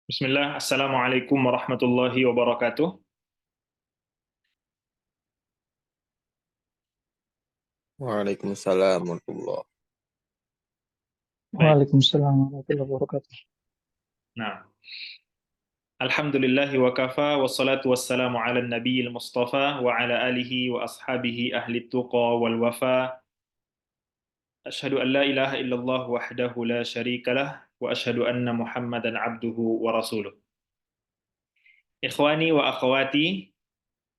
Bismillah, Assalamualaikum warahmatullahi wabarakatuh. Waalaikumsalam warahmatullah. Baik. Waalaikumsalam warahmatullahi wabarakatuh. Nah, Alhamdulillahi wa kafa, wassalatu wassalamu ala nabiyil mustafa, wa ala alihi wa ashabihi ahli tuqa wal wafa. Ashhadu an la ilaha illallah wahdahu la syarika lah, wa ashhadu anna Muhammadan abduhu wa rasuluh. Ikhwani wa akhwati,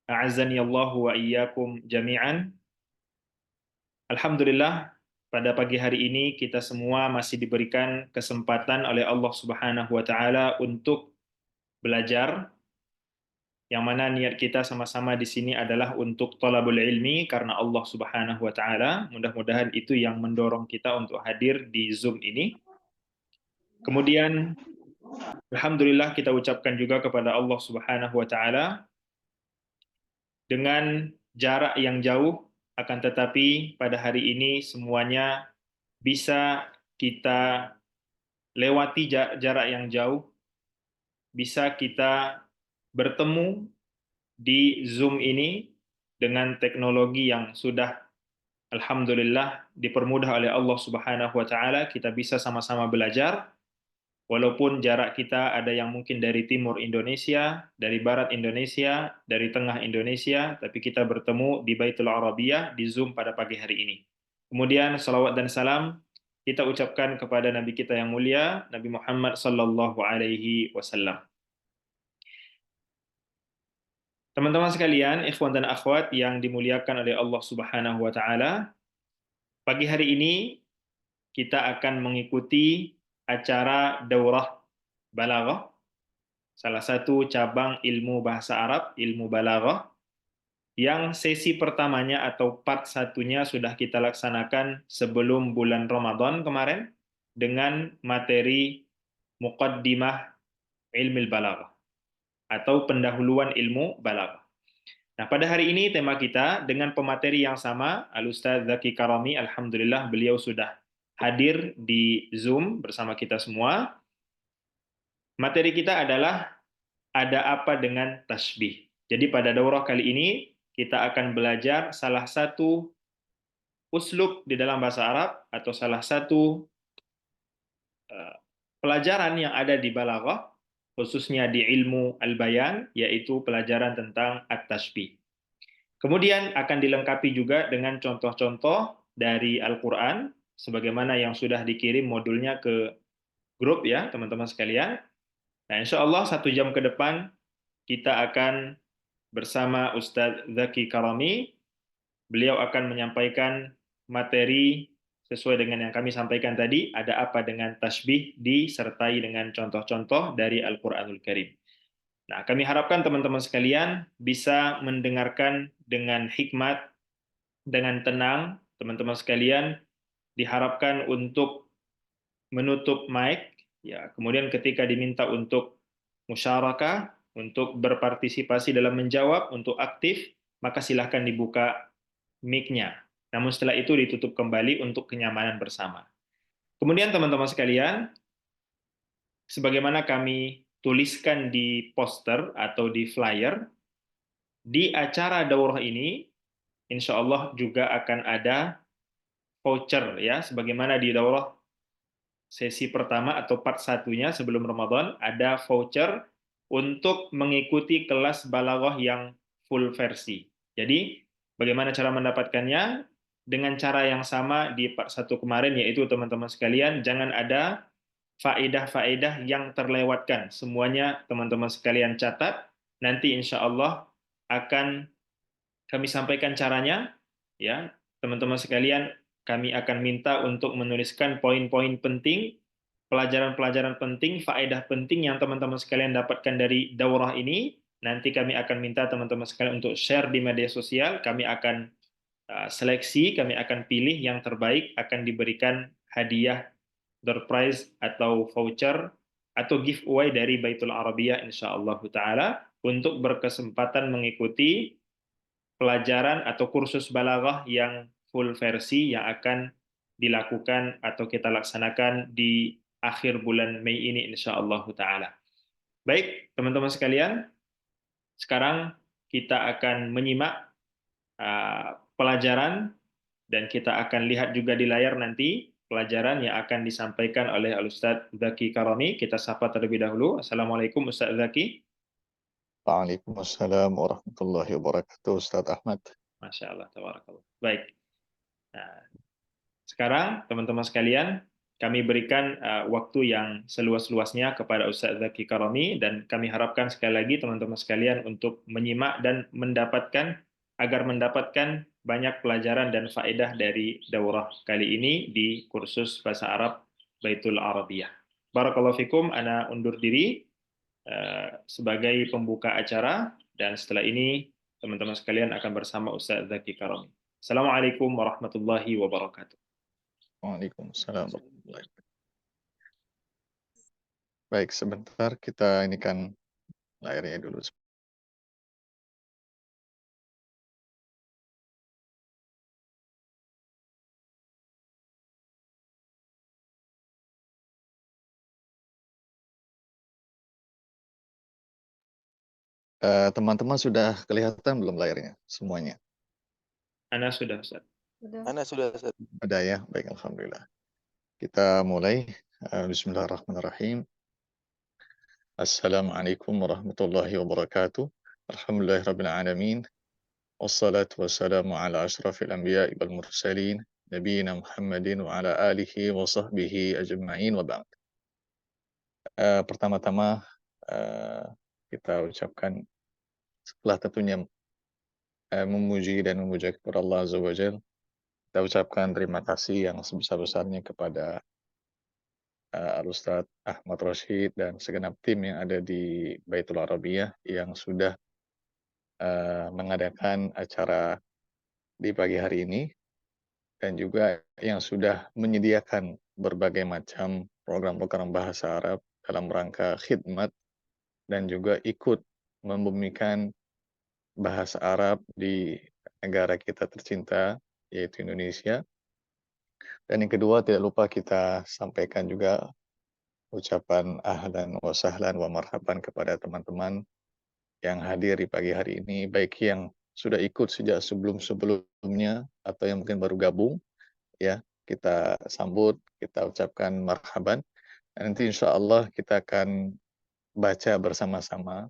a'azzani Allah wa iyyakum jami'an. Alhamdulillah, pada pagi hari ini kita semua masih diberikan kesempatan oleh Allah Subhanahu wa taala untuk belajar, yang mana niat kita sama-sama di sini adalah untuk thalabul ilmi karena Allah Subhanahu wa taala. Mudah-mudahan itu yang mendorong kita untuk hadir di Zoom ini. Kemudian alhamdulillah kita ucapkan juga kepada Allah Subhanahu wa taala dengan jarak yang jauh, akan tetapi pada hari ini semuanya bisa kita lewati jarak yang jauh, bisa kita bertemu di Zoom ini dengan teknologi yang sudah alhamdulillah dipermudah oleh Allah Subhanahu wa taala. Kita bisa sama-sama belajar walaupun jarak kita ada yang mungkin dari timur Indonesia, dari barat Indonesia, dari tengah Indonesia, tapi kita bertemu di Baitul Arabiyah di Zoom pada pagi hari ini. Kemudian salawat dan salam kita ucapkan kepada Nabi kita yang mulia, Nabi Muhammad sallallahu alaihi wasallam. Teman-teman sekalian, ikhwan dan akhwat yang dimuliakan oleh Allah Subhanahu wa taala, pagi hari ini kita akan mengikuti acara daurah balaghah, salah satu cabang ilmu bahasa Arab, ilmu balaghah, yang sesi pertamanya atau part satunya sudah kita laksanakan sebelum bulan Ramadan kemarin dengan materi Muqaddimah Ilmil Balaghah atau pendahuluan ilmu balaghah. Nah, pada hari ini tema kita dengan pemateri yang sama, Al-Ustaz Zaki Karami, alhamdulillah beliau sudah hadir di Zoom bersama kita semua. Materi kita adalah ada apa dengan tasbih. Jadi pada daurah kali ini kita akan belajar salah satu uslub di dalam bahasa Arab atau salah satu pelajaran yang ada di balaghah, khususnya di ilmu al-bayan, yaitu pelajaran tentang at-tasbih. Kemudian akan dilengkapi juga dengan contoh-contoh dari Al-Quran, sebagaimana yang sudah dikirim modulnya ke grup ya, teman-teman sekalian. Nah, insya Allah 1 jam ke depan kita akan bersama Ustadz Zaki Karami. Beliau akan menyampaikan materi sesuai dengan yang kami sampaikan tadi, ada apa dengan tasbih, disertai dengan contoh-contoh dari Al-Quranul Karim. Nah, kami harapkan teman-teman sekalian bisa mendengarkan dengan hikmat, dengan tenang. Teman-teman sekalian diharapkan untuk menutup mic, ya. Kemudian ketika diminta untuk musyarakah, untuk berpartisipasi dalam menjawab, untuk aktif, maka silahkan dibuka mic-nya. Namun setelah itu ditutup kembali untuk kenyamanan bersama. Kemudian teman-teman sekalian, sebagaimana kami tuliskan di poster atau di flyer, di acara daurah ini, insya Allah juga akan ada voucher ya, sebagaimana di daurah sesi pertama atau part satunya sebelum Ramadan, ada voucher untuk mengikuti kelas balaghah yang full versi. Jadi, bagaimana cara mendapatkannya? Dengan cara yang sama di part 1 kemarin, yaitu teman-teman sekalian, jangan ada faedah-faedah yang terlewatkan. Semuanya teman-teman sekalian catat, nanti insya Allah akan kami sampaikan caranya, ya teman-teman sekalian. Kami akan minta untuk menuliskan poin-poin penting, pelajaran-pelajaran penting, faedah penting yang teman-teman sekalian dapatkan dari daurah ini. Nanti kami akan minta teman-teman sekalian untuk share di media sosial. Kami akan seleksi, kami akan pilih yang terbaik, akan diberikan hadiah door prize atau voucher atau giveaway dari Baitul Arabiyah insyaallah taala untuk berkesempatan mengikuti pelajaran atau kursus balaghah yang full versi yang akan dilakukan atau kita laksanakan di akhir bulan Mei ini insyaallah taala. Baik, teman-teman sekalian, sekarang kita akan menyimak pelajaran dan kita akan lihat juga di layar nanti pelajaran yang akan disampaikan oleh Al-Ustadz Zaki Karami. Kita sapa terlebih dahulu. Assalamualaikum Ustadz Zaki. Waalaikumsalam warahmatullahi wabarakatuh, Ustaz Ahmad. Masya Allah, tabarakallah. Baik. Nah, sekarang teman-teman sekalian, kami berikan waktu yang seluas-luasnya kepada Ustadz Zaki Karami dan kami harapkan sekali lagi teman-teman sekalian untuk menyimak dan mendapatkan banyak pelajaran dan faedah dari daurah kali ini di kursus bahasa Arab Baitul Arabiyah. Barakallahu fikum, ana undur diri sebagai pembuka acara dan setelah ini teman-teman sekalian akan bersama Ustadz Zaki Karami. Assalamualaikum warahmatullahi wabarakatuh. Waalaikumsalam warahmatullahi wabarakatuh. Baik, sebentar kita ini kan layarnya dulu. Teman-teman sudah kelihatan belum layarnya semuanya? Ana sudah, Ustaz. Ana sudah, Ustaz. Ada ya, baik, alhamdulillah. Kita mulai. Bismillahirrahmanirrahim. Assalamualaikum warahmatullahi wabarakatuh. Alhamdulillahirabbil alamin. Wassalatu wassalamu ala asyrafil anbiya'i wal mursalin, nabiyina Muhammadin wa ala alihi wa sahbihi ajma'in wa ba'd. Pertama-tama kita ucapkan setelah tentunya memuji dan memuja kepada Allah Azza wa Jalla, kita ucapkan terima kasih yang sebesar-besarnya kepada Al-Ustadz Ahmad Rashid dan segenap tim yang ada di Baitul Arabiyah yang sudah mengadakan acara di pagi hari ini dan juga yang sudah menyediakan berbagai macam program-program bahasa Arab dalam rangka khidmat dan juga ikut membumikan bahasa Arab di negara kita tercinta yaitu Indonesia. Dan yang kedua, tidak lupa kita sampaikan juga ucapan ahlan wa sahlan wa marhaban kepada teman-teman yang hadir di pagi hari ini, baik yang sudah ikut sejak sebelum-sebelumnya atau yang mungkin baru gabung, ya kita sambut, kita ucapkan marhaban. Dan nanti insya Allah kita akan baca bersama-sama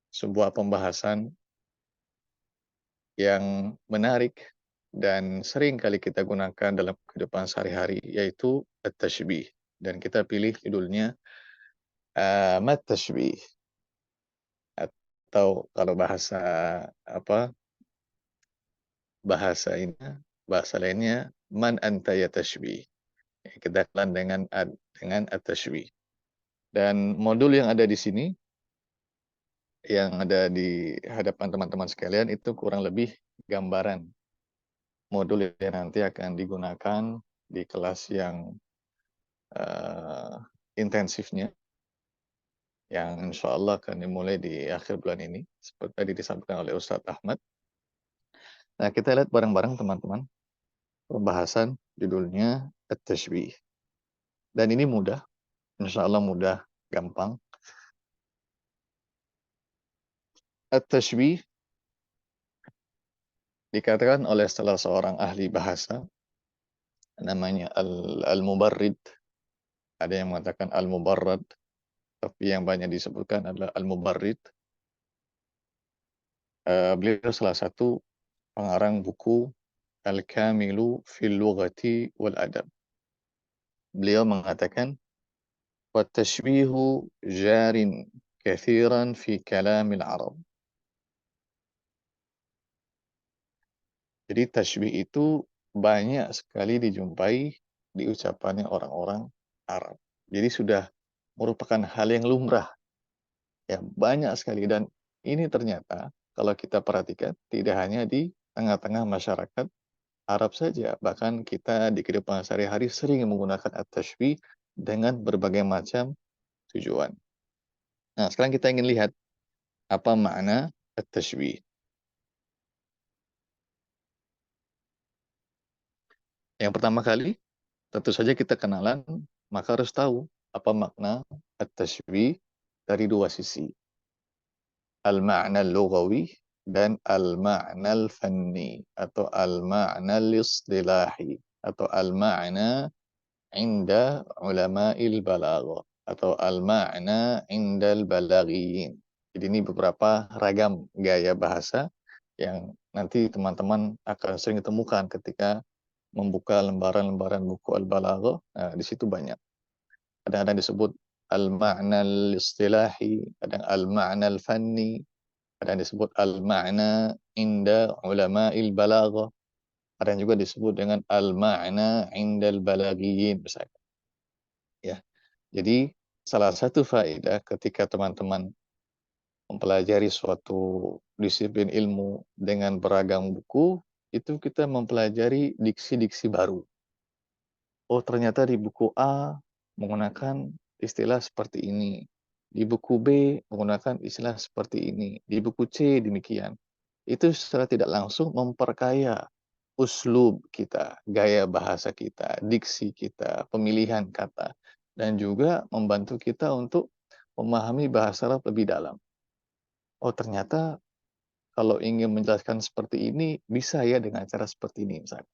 sebuah pembahasan yang menarik dan sering kali kita gunakan dalam kehidupan sehari-hari, yaitu at-tashbih. Dan kita pilih judulnya mat tashbih, atau kalau bahasa bahasa lainnya man anta ya tashbih. Kita akan dengan at-tashbih. Dan modul yang ada di sini, yang ada di hadapan teman-teman sekalian, itu kurang lebih gambaran modul yang nanti akan digunakan di kelas yang intensifnya, yang insya Allah akan dimulai di akhir bulan ini, seperti tadi disampaikan oleh Ustadz Ahmad. Nah, kita lihat bareng-bareng teman-teman, pembahasan judulnya at-tashbih. Dan ini mudah, insya Allah mudah, gampang. At-tashbih dikatakan oleh salah seorang ahli bahasa, namanya al-mubarrid. Ada yang mengatakan al-mubarrad, tapi yang banyak disebutkan adalah al-mubarrid. Beliau salah satu pengarang buku Al-Kamilu fil Lughati wal Adab. Beliau mengatakan, "Wat-tashbihu jarin kathiran fi kalamil Arab." Jadi tashbih itu banyak sekali dijumpai di ucapannya orang-orang Arab. Jadi sudah merupakan hal yang lumrah. Ya, banyak sekali. Dan ini ternyata kalau kita perhatikan tidak hanya di tengah-tengah masyarakat Arab saja. Bahkan kita di kehidupan sehari-hari sering menggunakan at-tashbih dengan berbagai macam tujuan. Nah, sekarang kita ingin lihat apa makna at-tashbih. Yang pertama kali, tentu saja kita kenalan, maka harus tahu apa makna at-tashbih dari dua sisi, al-ma'na al-lughawi dan al-ma'na al-fanni atau al-ma'na al-istilahi atau al-ma'na inda ulama'il balaghah atau al-ma'na indal balaghiyin. Jadi ini beberapa ragam gaya bahasa yang nanti teman-teman akan sering temukan ketika membuka lembaran-lembaran buku al-balaghah. Nah, di situ banyak. Kadang-kadang disebut al-ma'na al-istilahi, kadang al-ma'na al-fanni, kadang disebut al-ma'na inda ulama'il balaghah, kadang juga disebut dengan al-ma'na indal balaghiyin misalkan. Ya. Jadi salah satu faedah ketika teman-teman mempelajari suatu disiplin ilmu dengan beragam buku, itu kita mempelajari diksi-diksi baru. Oh, ternyata di buku A menggunakan istilah seperti ini. Di buku B menggunakan istilah seperti ini. Di buku C demikian. Itu secara tidak langsung memperkaya uslub kita, gaya bahasa kita, diksi kita, pemilihan kata, dan juga membantu kita untuk memahami bahasa Arab lebih dalam. Oh, ternyata kalau ingin menjelaskan seperti ini, bisa ya dengan cara seperti ini misalnya.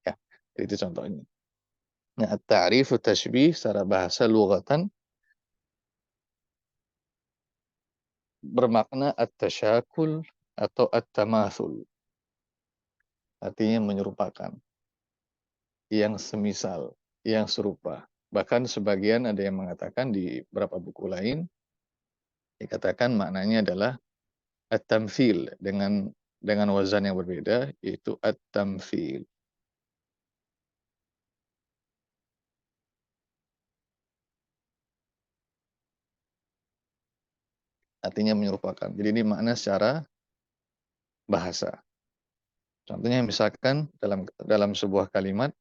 Ya, itu contohnya. Nah, at-ta'rifu tashbih secara bahasa lughatan bermakna at-tasyakul atau at-tamathul. Artinya menyerupakan, yang semisal, yang serupa. Bahkan sebagian ada yang mengatakan di beberapa buku lain, dikatakan maknanya adalah at-tamthil dengan wazan yang berbeda, yaitu at-tamthil. Artinya menyerupakan. Jadi ini makna secara bahasa. Contohnya misalkan dalam sebuah kalimat,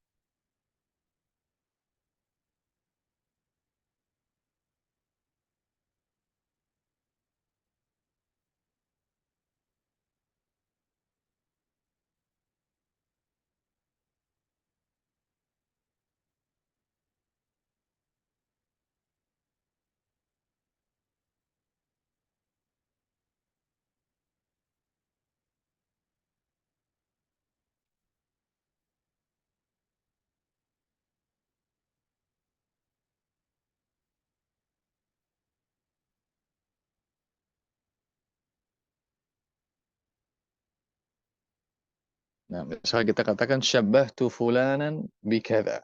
nah, misalnya kita katakan syabbahtu fulanan bikadza.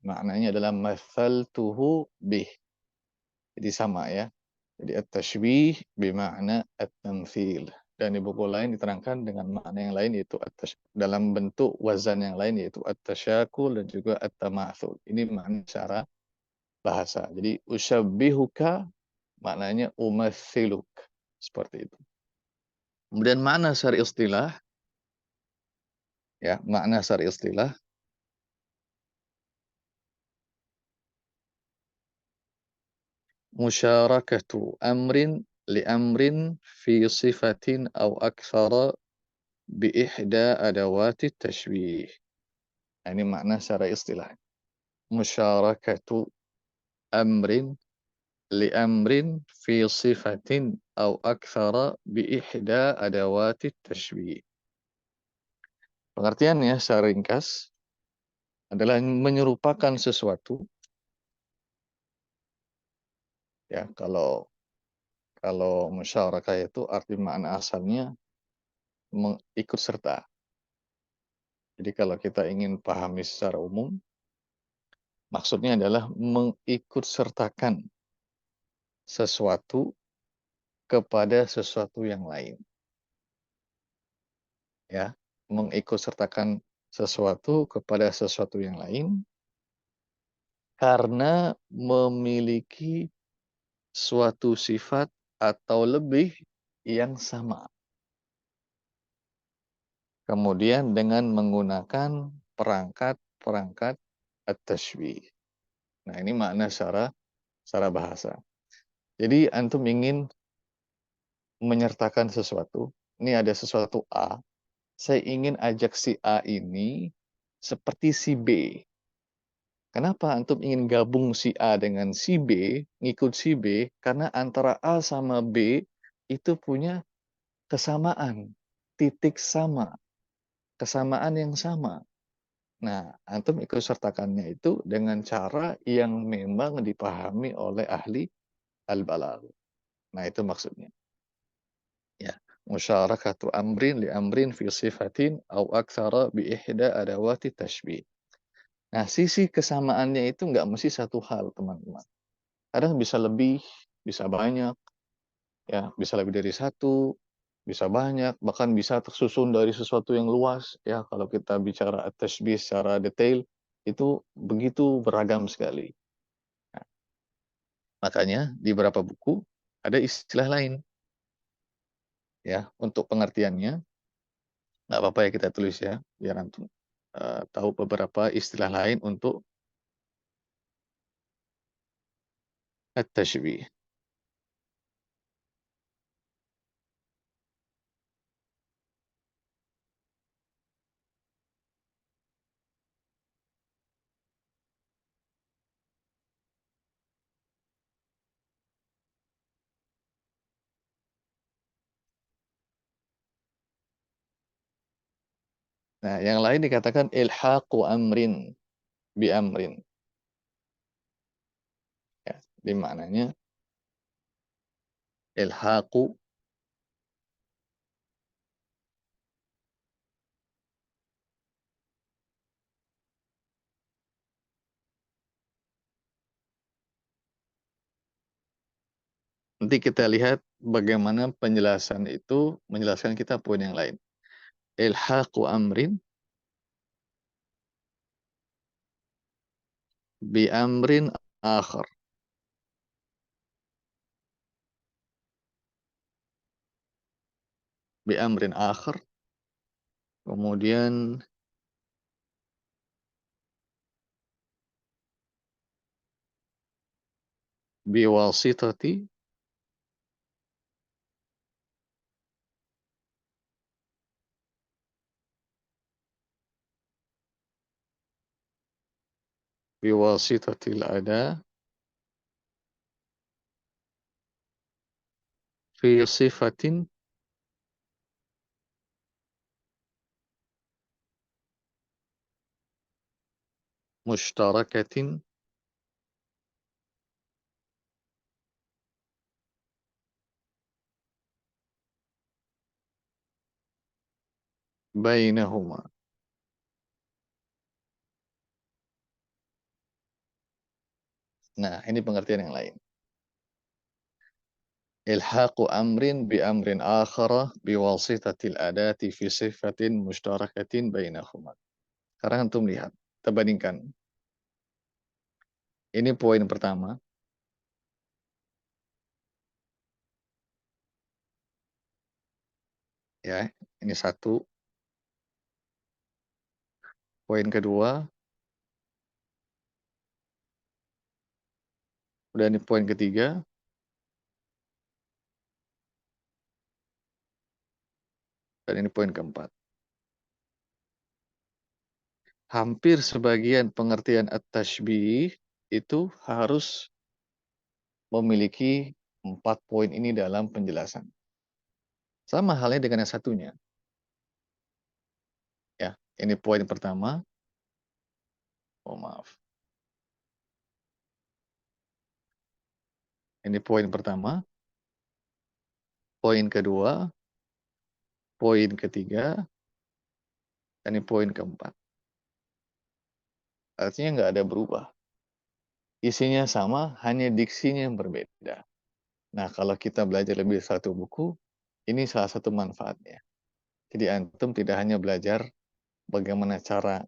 Maknanya adalah mathaltuhu bih. Jadi sama ya. Jadi at-tashbih bimakna at-tamthil. Dan di buku lain diterangkan dengan makna yang lain yaitu dalam bentuk wazan yang lain yaitu at-tasyakul dan juga at-tamathul. Ini makna secara bahasa. Jadi usyabbihuka maknanya umathiluk. Seperti itu. Kemudian makna secara istilah, ya, makna secara istilah musyarakatu amrin li amrin fi sifatin aw aktsara bi ihda adawati tashbih. Nah, ini makna secara istilah. Musyarakatu amrin li amrin fi sifatin aw aktsara bi ihda adawati tashbih. Pengertiannya secara ringkas adalah menyerupakan sesuatu. Ya, kalau musyarakah itu arti makna asalnya mengikut serta. Jadi kalau kita ingin pahami secara umum, maksudnya adalah mengikut sertakan sesuatu kepada sesuatu yang lain. Ya, mengikut sertakan sesuatu kepada sesuatu yang lain karena memiliki suatu sifat atau lebih yang sama. Kemudian dengan menggunakan perangkat at-tashbih. Nah, ini makna secara bahasa. Jadi antum ingin menyertakan sesuatu. Ini ada sesuatu A. Saya ingin ajak si A ini seperti si B. Kenapa antum ingin gabung si A dengan si B, ngikut si B? Karena antara A sama B itu punya kesamaan, titik sama, kesamaan yang sama. Nah, antum ikut sertakannya itu dengan cara yang memang dipahami oleh ahli al-balagh. Nah, itu maksudnya. Ya, musyarakatu amrin li amrin fi sifatin au aktsara bi ihda adawati tashbih. Nah, sisi kesamaannya itu nggak mesti satu hal, teman-teman. Kadang bisa lebih, bisa banyak, ya, bisa lebih dari satu, bisa banyak, bahkan bisa tersusun dari sesuatu yang luas, ya. Kalau kita bicara at-tashbih secara detail, itu begitu beragam sekali. Nah, makanya di beberapa buku ada istilah lain, ya, untuk pengertiannya. Nggak apa-apa ya kita tulis ya, biar antum tahu beberapa istilah lain untuk at-tashbih. Nah, yang lain dikatakan ilhaqu amrin bi amrin. Ya, di maknanya ilhaqu nanti kita lihat bagaimana penjelasan itu menjelaskan kita poin yang lain. Ilhaqu amrin bi amrin akhar. Bi amrin akhar. Kemudian bi wasitati bi wasitatil ada fi sifatin mushtarakatin bainahuma. Nah, ini pengertian yang lain. Ilhaqu amrin bi amrin akhara bi wasitatil adati fi sifatin mushtarakatin bainahuma. Sekarang antum lihat, kita bandingkan. Ini poin pertama. Ya, ini satu. Poin kedua, udah ini poin ketiga, dan ini poin keempat. Hampir sebagian pengertian at-tashbih itu harus memiliki 4 poin ini dalam penjelasan. Sama halnya dengan yang satunya. Ya, ini poin pertama. Oh, maaf. Ini poin pertama. Poin kedua, poin ketiga, dan ini poin keempat. Artinya nggak ada berubah. Isinya sama, hanya diksinya yang berbeda. Nah, kalau kita belajar lebih dari satu buku, ini salah satu manfaatnya. Jadi antum tidak hanya belajar bagaimana cara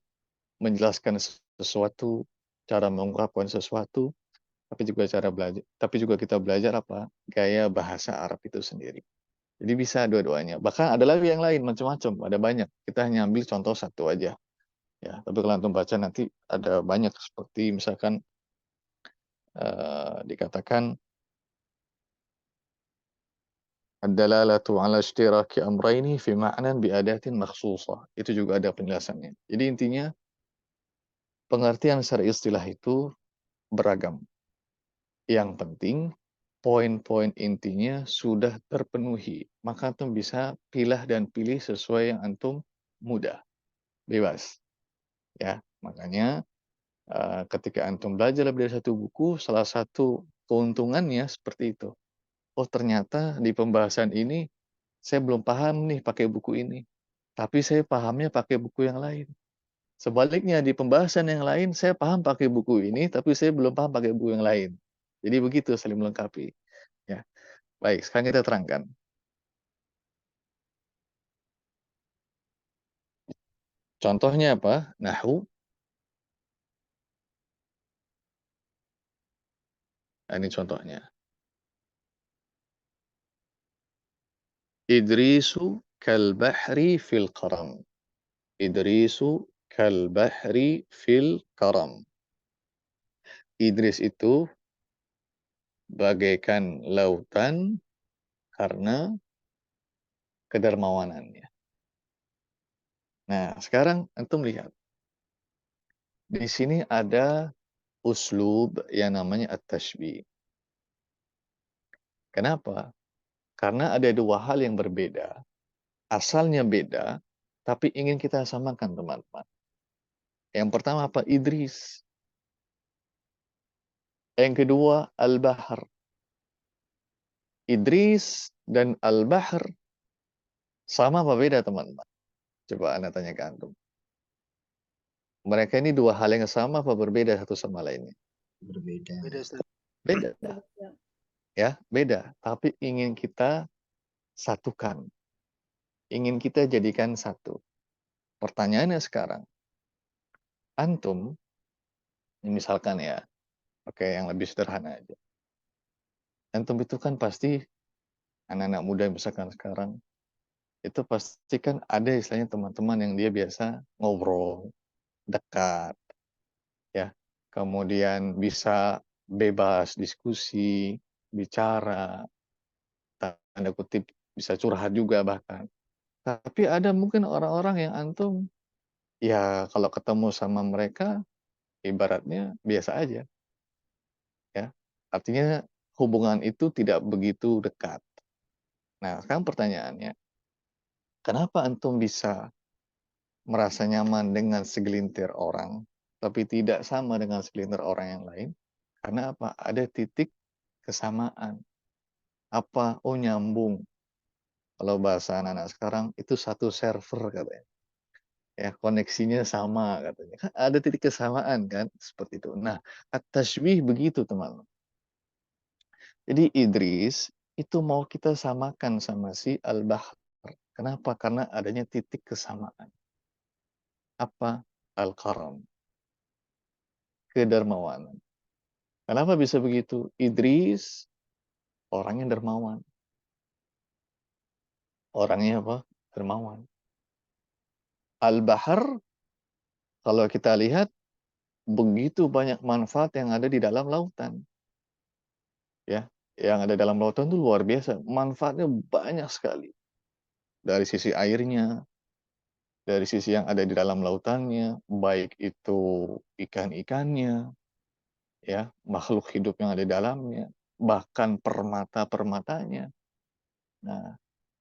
menjelaskan sesuatu, cara mengungkapkan sesuatu, tapi juga kita belajar apa? Gaya bahasa Arab itu sendiri. Jadi bisa dua-duanya. Bahkan ada lagi yang lain macam-macam, ada banyak. Kita hanya ambil contoh satu aja. Ya, tapi kalau antum baca nanti ada banyak seperti misalkan dikatakan ad-dalalatu 'ala ishtiraki amrayni fi ma'nan bi adatin makhsusah. Itu juga ada penjelasannya. Jadi intinya pengertian secara istilah itu beragam. Yang penting, poin-poin intinya sudah terpenuhi. Maka antum bisa pilih dan pilih sesuai yang antum mudah, bebas. Ya, makanya ketika antum belajar lebih dari satu buku, salah satu keuntungannya seperti itu. Oh, ternyata di pembahasan ini saya belum paham nih pakai buku ini, tapi saya pahamnya pakai buku yang lain. Sebaliknya di pembahasan yang lain saya paham pakai buku ini, tapi saya belum paham pakai buku yang lain. Jadi begitu, saling melengkapi. Ya, baik. Sekarang kita terangkan. Contohnya apa? Nahwu. Nah, ini contohnya. Idrisu kal bahri fil qaram. Idrisu kal bahri fil karam. Idris itu bagaikan lautan karena kedermawanannya. Nah, sekarang antum lihat. Di sini ada uslub yang namanya at-tashbih. Kenapa? Karena ada dua hal yang berbeda. Asalnya beda, tapi ingin kita samakan, teman-teman. Yang pertama apa? Idris. Yang kedua, Al-Bahr. Idris dan Al-Bahr sama apa beda, teman-teman? Coba Anda tanya ke antum. Mereka ini dua hal yang sama apa berbeda satu sama lainnya? Berbeda. Beda. Ya, beda. Tapi ingin kita satukan. Ingin kita jadikan satu. Pertanyaannya sekarang, antum, misalkan ya, oke, yang lebih sederhana aja. Antum itu kan pasti anak-anak muda misalkan sekarang, itu pasti kan ada istilahnya teman-teman yang dia biasa ngobrol, dekat, ya. Kemudian bisa bebas diskusi, bicara, tanda kutip bisa curhat juga bahkan. Tapi ada mungkin orang-orang yang antum, ya kalau ketemu sama mereka, ibaratnya biasa aja. Ya, artinya hubungan itu tidak begitu dekat. Nah, sekarang pertanyaannya, kenapa antum bisa merasa nyaman dengan segelintir orang, tapi tidak sama dengan segelintir orang yang lain? Karena apa? Ada titik kesamaan. Apa? Oh, nyambung. Kalau bahasa anak-anak sekarang, itu satu server katanya. Ya, koneksinya sama katanya. Kan ada titik kesamaan kan? Seperti itu. Nah, at-tashbih begitu, teman. Jadi Idris itu mau kita samakan sama si Al-Bahr. Kenapa? Karena adanya titik kesamaan. Apa? Al-Karam. Kedermawanan. Kenapa bisa begitu? Idris orangnya dermawan. Orangnya apa? Dermawan. Al-Bahr, kalau kita lihat, begitu banyak manfaat yang ada di dalam lautan. Ya, yang ada dalam lautan itu luar biasa. Manfaatnya banyak sekali. Dari sisi airnya, dari sisi yang ada di dalam lautannya, baik itu ikan-ikannya, ya, makhluk hidup yang ada di dalamnya, bahkan permata-permatanya. Nah,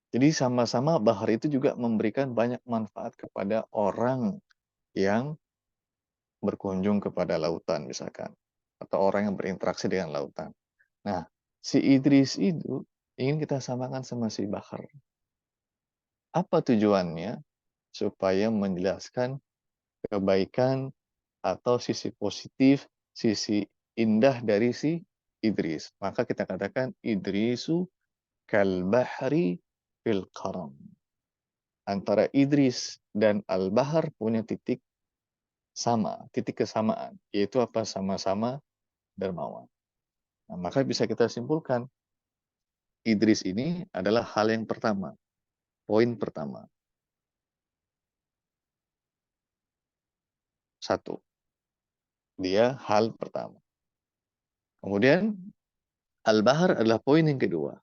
jadi sama-sama bahar itu juga memberikan banyak manfaat kepada orang yang berkunjung kepada lautan misalkan, atau orang yang berinteraksi dengan lautan. Nah, si Idris itu ingin kita samakan sama si Bahar. Apa tujuannya? Supaya menjelaskan kebaikan atau sisi positif, sisi indah dari si Idris. Maka kita katakan Idrisu kal bahri fil karam. Antara Idris dan Al-Bahar punya titik sama, titik kesamaan, yaitu apa? Sama-sama dermawan. Nah, maka bisa kita simpulkan, Idris ini adalah hal yang pertama, poin pertama. Satu, dia hal pertama. Kemudian Al-Bahar adalah poin yang kedua.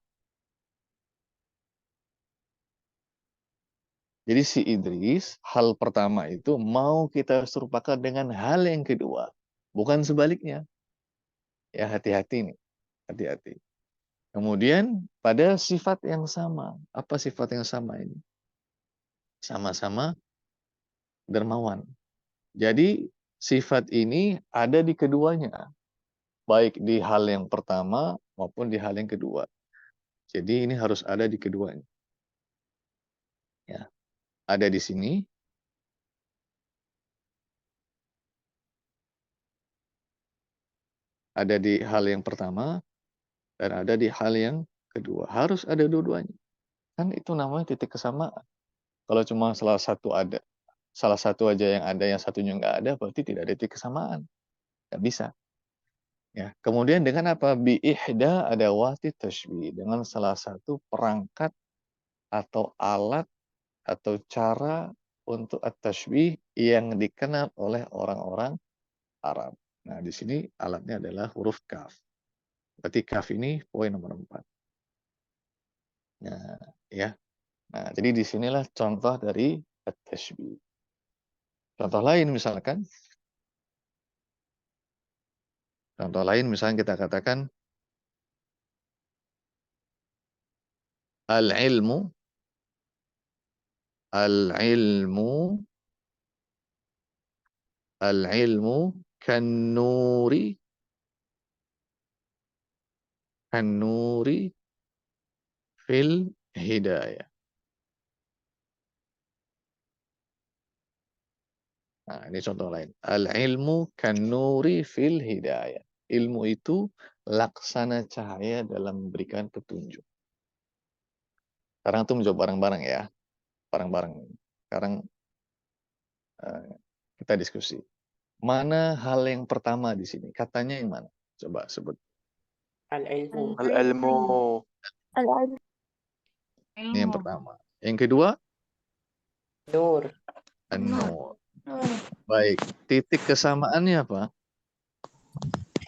Jadi si Idris, hal pertama itu mau kita serupakan dengan hal yang kedua. Bukan sebaliknya. Ya, hati-hati nih. Hati-hati. Kemudian pada sifat yang sama. Apa sifat yang sama ini? Sama-sama dermawan. Jadi sifat ini ada di keduanya. Baik di hal yang pertama maupun di hal yang kedua. Jadi ini harus ada di keduanya. Ya. Ada di sini. Ada di hal yang pertama. Dan ada di hal yang kedua. Harus ada dua-duanya. Kan itu namanya titik kesamaan. Kalau cuma salah satu ada, salah satu aja yang ada, yang satunya nggak ada, berarti tidak ada titik kesamaan. Nggak bisa. Ya. Kemudian dengan apa? Bi'ihda adawati tashbih. Dengan salah satu perangkat atau alat atau cara untuk at-tashbih yang dikenal oleh orang-orang Arab. Nah, di sini alatnya adalah huruf kaf. Berarti kaf ini poin nomor 4. Nah, ya. Nah, jadi disinilah contoh dari at-tashbih. Contoh lain misalkan, kita katakan al-ilmu kan-nuri fil hidayah. Nah, ini contoh lain. Al-ilmu kan-nuri fil hidayah. Ilmu itu laksana cahaya dalam memberikan petunjuk. Sekarang tuh menjawab bareng-bareng ya. Bareng-bareng. Sekarang kita diskusi. Mana hal yang pertama di sini? Katanya yang mana? Coba sebut. Al-ilmu. Al-ilmu. Ini yang pertama. Yang kedua? Nur. An-nur. Baik. Titik kesamaannya apa?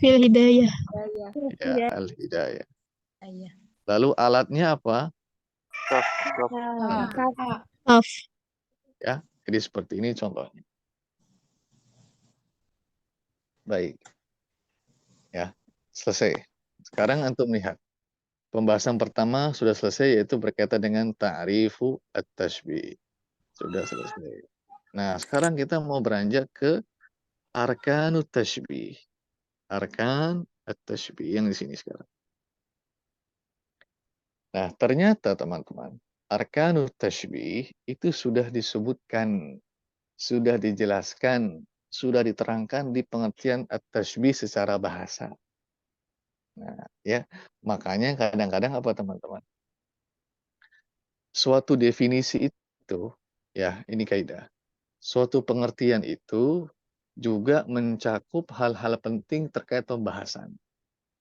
Fil hidayah. Ya, al-hidayah. Lalu alatnya apa? Kaf. Kaf. Ya, jadi seperti ini contohnya. Baik. Ya, selesai. Sekarang untuk melihat. Pembahasan pertama sudah selesai, yaitu berkaitan dengan ta'rifu at-tashbih. Sudah selesai. Nah, sekarang kita mau beranjak ke arkanut tashbih. Arkan at-tashbih yang di sini sekarang. Nah, ternyata teman-teman, arkanut tashbih itu sudah disebutkan, sudah dijelaskan, sudah diterangkan di pengertian at-tashbih secara bahasa. Nah, ya, makanya kadang-kadang apa teman-teman? Suatu definisi itu, ya, ini kaidah. Suatu pengertian itu juga mencakup hal-hal penting terkait pembahasan.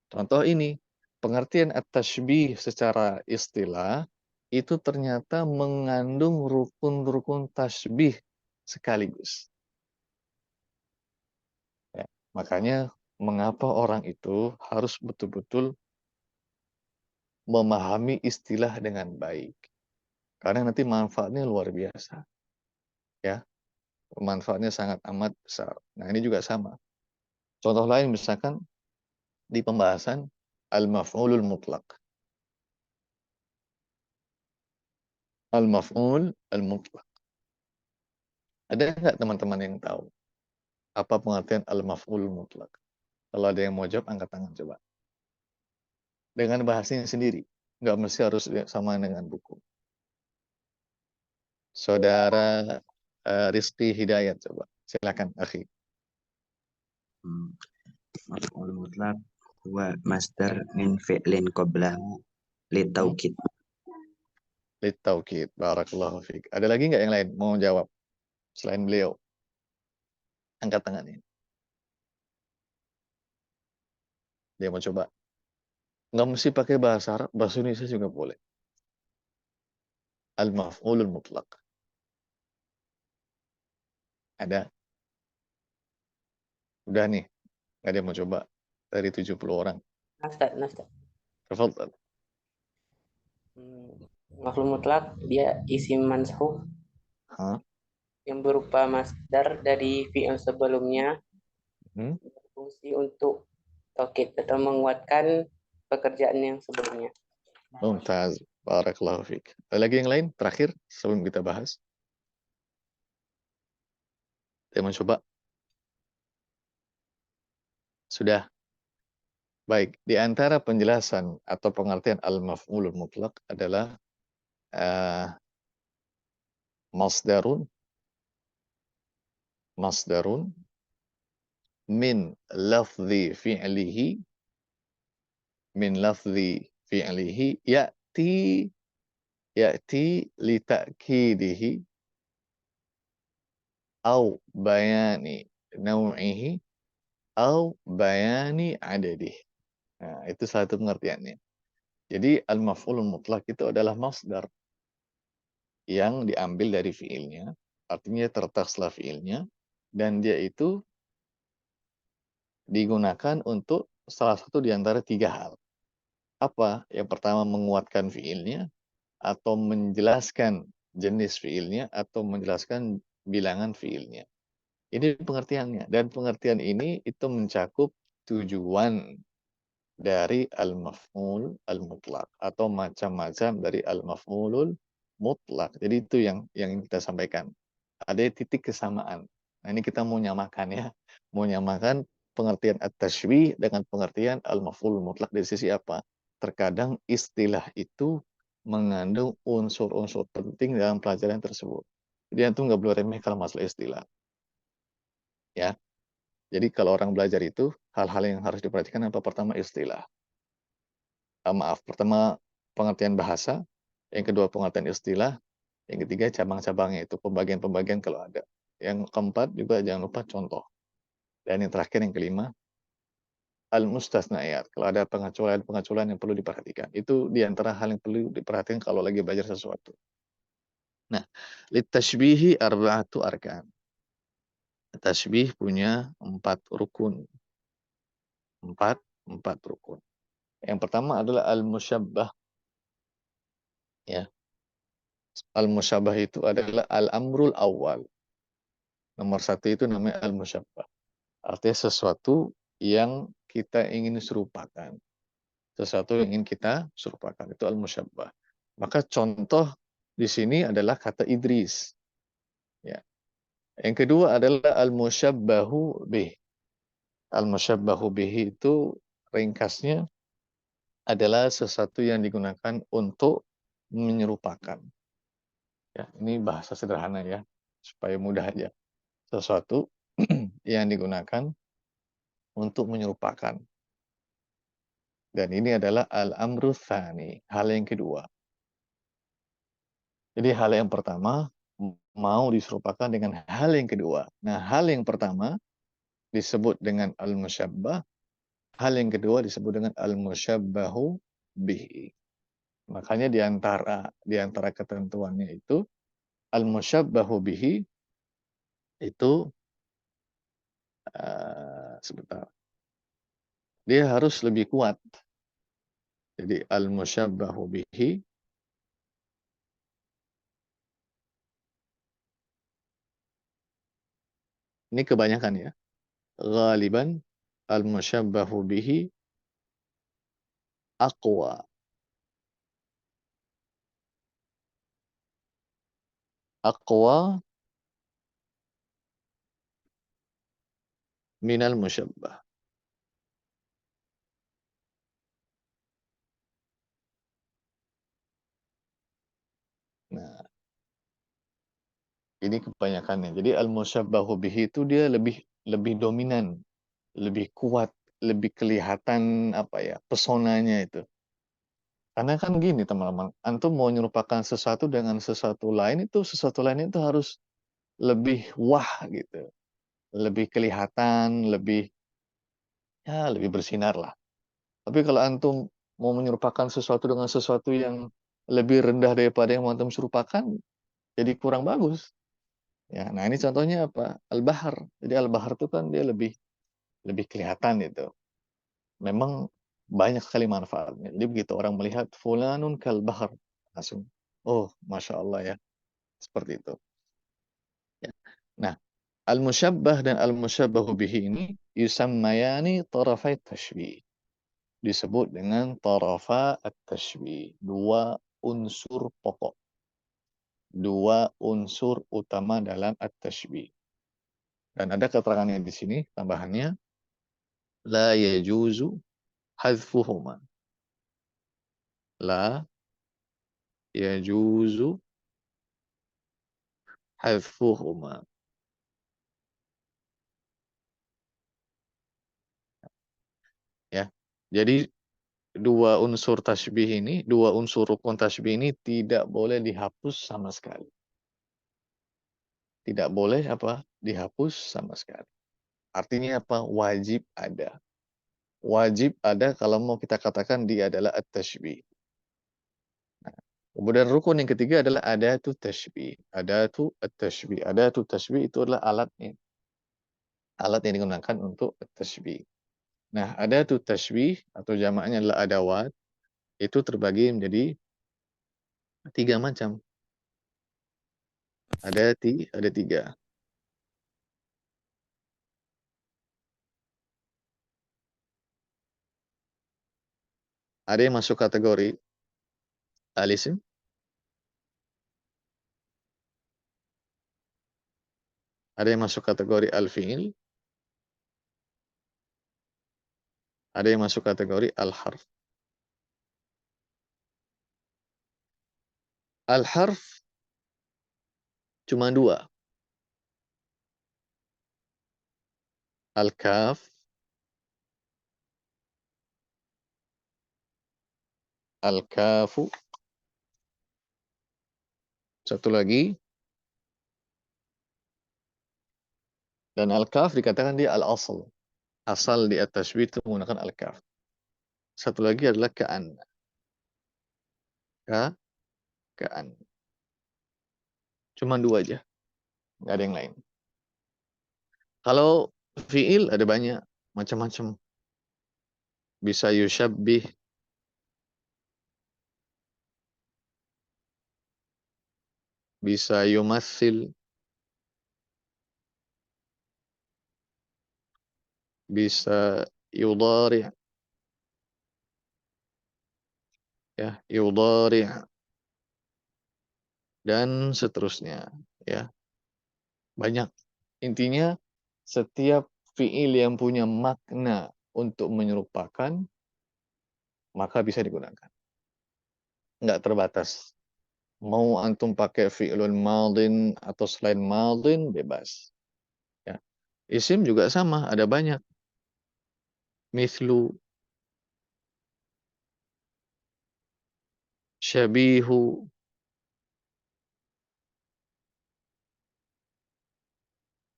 Contoh ini, pengertian at-tashbih secara istilah itu ternyata mengandung rukun-rukun tashbih sekaligus. Ya, makanya mengapa orang itu harus betul-betul memahami istilah dengan baik. Karena nanti manfaatnya luar biasa. Ya, manfaatnya sangat amat besar. Nah, ini juga sama. Contoh lain misalkan di pembahasan al-maf'ulul mutlaq. Al-maf'ul al-mutlaq. Ada nggak teman-teman yang tahu apa pengertian al-maf'ul mutlaq? Kalau ada yang mau jawab, angkat tangan coba. Dengan bahasanya sendiri. Nggak mesti harus sama dengan buku. Saudara Rizky Hidayat, coba. Silakan, akhi. Maf'ul mutlaq huwa masdar min fi'lin qablahu litaukid. Litaukid. Barakallahu fiik. Ada lagi nggak yang lain mau jawab selain beliau? Angkat tangannya. Dia mau coba. Nggak mesti pakai bahasa Arab, bahasa Indonesia juga boleh. Al-maf'ulul mutlaq. Ada? Udah nih. Nggak ada yang mau coba. Dari 70 orang. Nafta. Tafadhal. Maf'ul mutlak dia isim manshuf Hah? yang berupa masdar dari fi'il sebelumnya Hmm? berfungsi untuk taukid atau menguatkan pekerjaan yang sebelumnya. Mumtaz. Barakallahu fiik. Ada lagi yang lain? Terakhir, sebelum kita bahas. Saya mau coba. Sudah. Baik. Di antara penjelasan atau pengertian al-maf'ulul mutlaq adalah masdarun min lafzi fi'lihi ya'ti li ta'kidihi au bayani naw'ihi au bayani adadihi. Nah, itu satu pengertiannya. Jadi al-maf'ulul mutlaq itu adalah masdar yang diambil dari fiilnya, artinya terletak setelah fiilnya, dan dia itu digunakan untuk salah satu di antara tiga hal. Apa? Yang pertama menguatkan fiilnya, atau menjelaskan jenis fiilnya, atau menjelaskan bilangan fiilnya. Ini pengertiannya. Dan pengertian ini itu mencakup tujuan dari al-maf'ul al-mutlaq atau macam-macam dari al-maf'ulul mutlaq. Jadi itu yang kita sampaikan. Ada titik kesamaan. Nah, ini kita mau nyamakan ya. Mau nyamakan pengertian at-tashbih dengan pengertian al-maf'ulul mutlaq dari sisi apa? Terkadang istilah itu mengandung unsur-unsur penting dalam pelajaran tersebut. Jadi antum nggak boleh remeh kalau masalah istilah. Ya. Jadi kalau orang belajar itu, hal-hal yang harus diperhatikan apa? Pertama istilah. Pertama pengertian bahasa, yang kedua pengertian istilah, yang ketiga cabang-cabangnya itu pembagian-pembagian kalau ada. Yang keempat juga jangan lupa contoh. Dan yang terakhir yang kelima, al-mustasna'iyat. Kalau ada pengecualian yang perlu diperhatikan. Itu diantara hal yang perlu diperhatikan kalau lagi belajar sesuatu. Nah, litashbihi arba'atu arkan. Tashbih punya 4 rukun. 4 rukun. Yang pertama adalah al-musyabbah. Ya. Al-musyabbah itu adalah al-amrul awal. Nomor 1 itu namanya al-musyabbah. Artinya sesuatu yang kita ingin serupakan. Sesuatu yang ingin kita serupakan. Itu al-musyabbah. Maka contoh di sini adalah kata Idris. Ya. Yang kedua adalah al-musyabbahu bih. Al-musyabbahu bih itu ringkasnya adalah sesuatu yang digunakan untuk menyerupakan. Ya, ini bahasa sederhana ya, supaya mudah aja. Sesuatu yang digunakan untuk menyerupakan. Dan ini adalah al-amru tsani, hal yang kedua. Jadi hal yang pertama mau diserupakan dengan hal yang kedua. Nah, hal yang pertama disebut dengan al-musyabbah, hal yang kedua disebut dengan al-musyabbahu bihi. Makanya di antara ketentuannya itu al-musyabbahu bihi itu sebentar. Dia harus lebih kuat. Jadi al-musyabbahu bihi ini kebanyakan ya. Ghaliban al-musyabbahu bihi aqwa. Aqwa minal musyabbah. Nah, ini kebanyakannya. Jadi al-musyabbahu bihi itu dia lebih dominan, lebih kuat, lebih kelihatan apa ya, pesonanya itu. Karena kan gini teman-teman, antum mau menyerupakan sesuatu dengan sesuatu lain itu harus lebih wah gitu. Lebih kelihatan, lebih bersinar lah. Tapi kalau antum mau menyerupakan sesuatu dengan sesuatu yang lebih rendah daripada yang mau antum serupakan, jadi kurang bagus. Ya, nah ini contohnya apa? Al-Bahar. Jadi Al-Bahar itu kan dia lebih kelihatan itu. Memang banyak sekali manfaatnya. Jadi begitu orang melihat fulanun kal bahar, langsung, oh Masya Allah ya. Seperti itu. Ya. Nah, al-musyabbah dan al-musyabbahu bihi ini yusammayani tarafai tashbih. Disebut dengan tarafa at-tashbih. Dua unsur pokok. Dua unsur utama dalam at-tashbih. Dan ada keterangannya di sini, tambahannya, la yajuzu hadfuhuma. La yajuzu hadfuhuma. Ya. Jadi dua unsur tasbih ini, dua unsur rukun tasbih ini tidak boleh dihapus sama sekali. Tidak boleh apa? Dihapus sama sekali. Artinya apa? Wajib ada. Wajib ada kalau mau kita katakan dia adalah at-tashbih. Nah, kemudian rukun yang ketiga adalah adatu tashbih. Adatu at-tashbih. Adatu tashbih itu adalah alatnya. Alat yang digunakan untuk at-tashbih. Nah, adatu tashbih atau jamaknya adalah adawat. Itu terbagi menjadi 3 macam. Ada 3. Ada yang masuk kategori al-isim, ada yang masuk kategori al-fi'il, ada yang masuk kategori al-harf. Al-harf cuma 2. Al-kaf, al-kafu, satu lagi, dan al-kaf dikatakan dia al-asl. Asal di at-tashbih itu menggunakan al-kaf. Satu lagi adalah ka'an. Ka'an. Cuma 2 aja. Nggak ada yang lain. Kalau fi'il ada banyak. Macam-macam. Bisa yushabbih. Bisa yumassil. Bisa yudhari'. Ya, yudhari'. Dan seterusnya. Ya, banyak. Intinya, setiap fi'il yang punya makna untuk menyerupakan, maka bisa digunakan. Nggak terbatas. Mau antum pakai fi'lun madin atau selain madin, bebas. Ya. Isim juga sama, ada banyak. Mithlu, syabihu,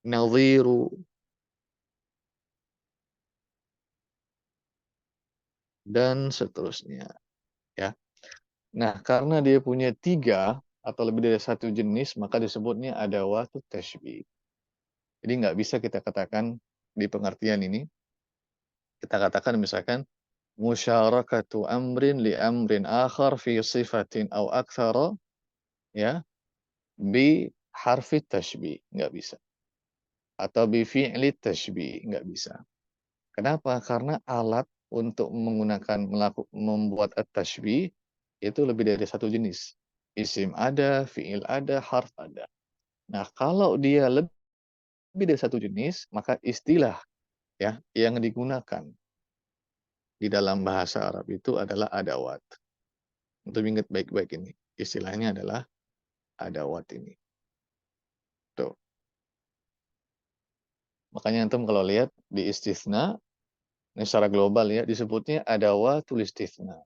nadhiru, dan seterusnya. Ya. Nah, karena dia punya 3 atau lebih dari 1 jenis, maka disebutnya adawatut tashbih. Jadi nggak bisa kita katakan di pengertian ini, kita katakan misalkan, musyarakatu amrin li amrin akhar fi sifatin aw akthara, ya, bi harfi tashbih. Nggak bisa. Atau bi fi'li tashbih. Nggak bisa. Kenapa? Karena alat untuk membuat at-tashbih itu lebih dari 1 jenis. Isim ada, fi'il ada, harf ada. Nah, kalau dia lebih dari 1 jenis, maka istilah ya yang digunakan di dalam bahasa Arab itu adalah adawat. Untuk ingat baik-baik ini. Istilahnya adalah adawat ini. Tuh. Makanya antum kalau lihat di istitsna, ini secara global ya, disebutnya adawatul istitsna.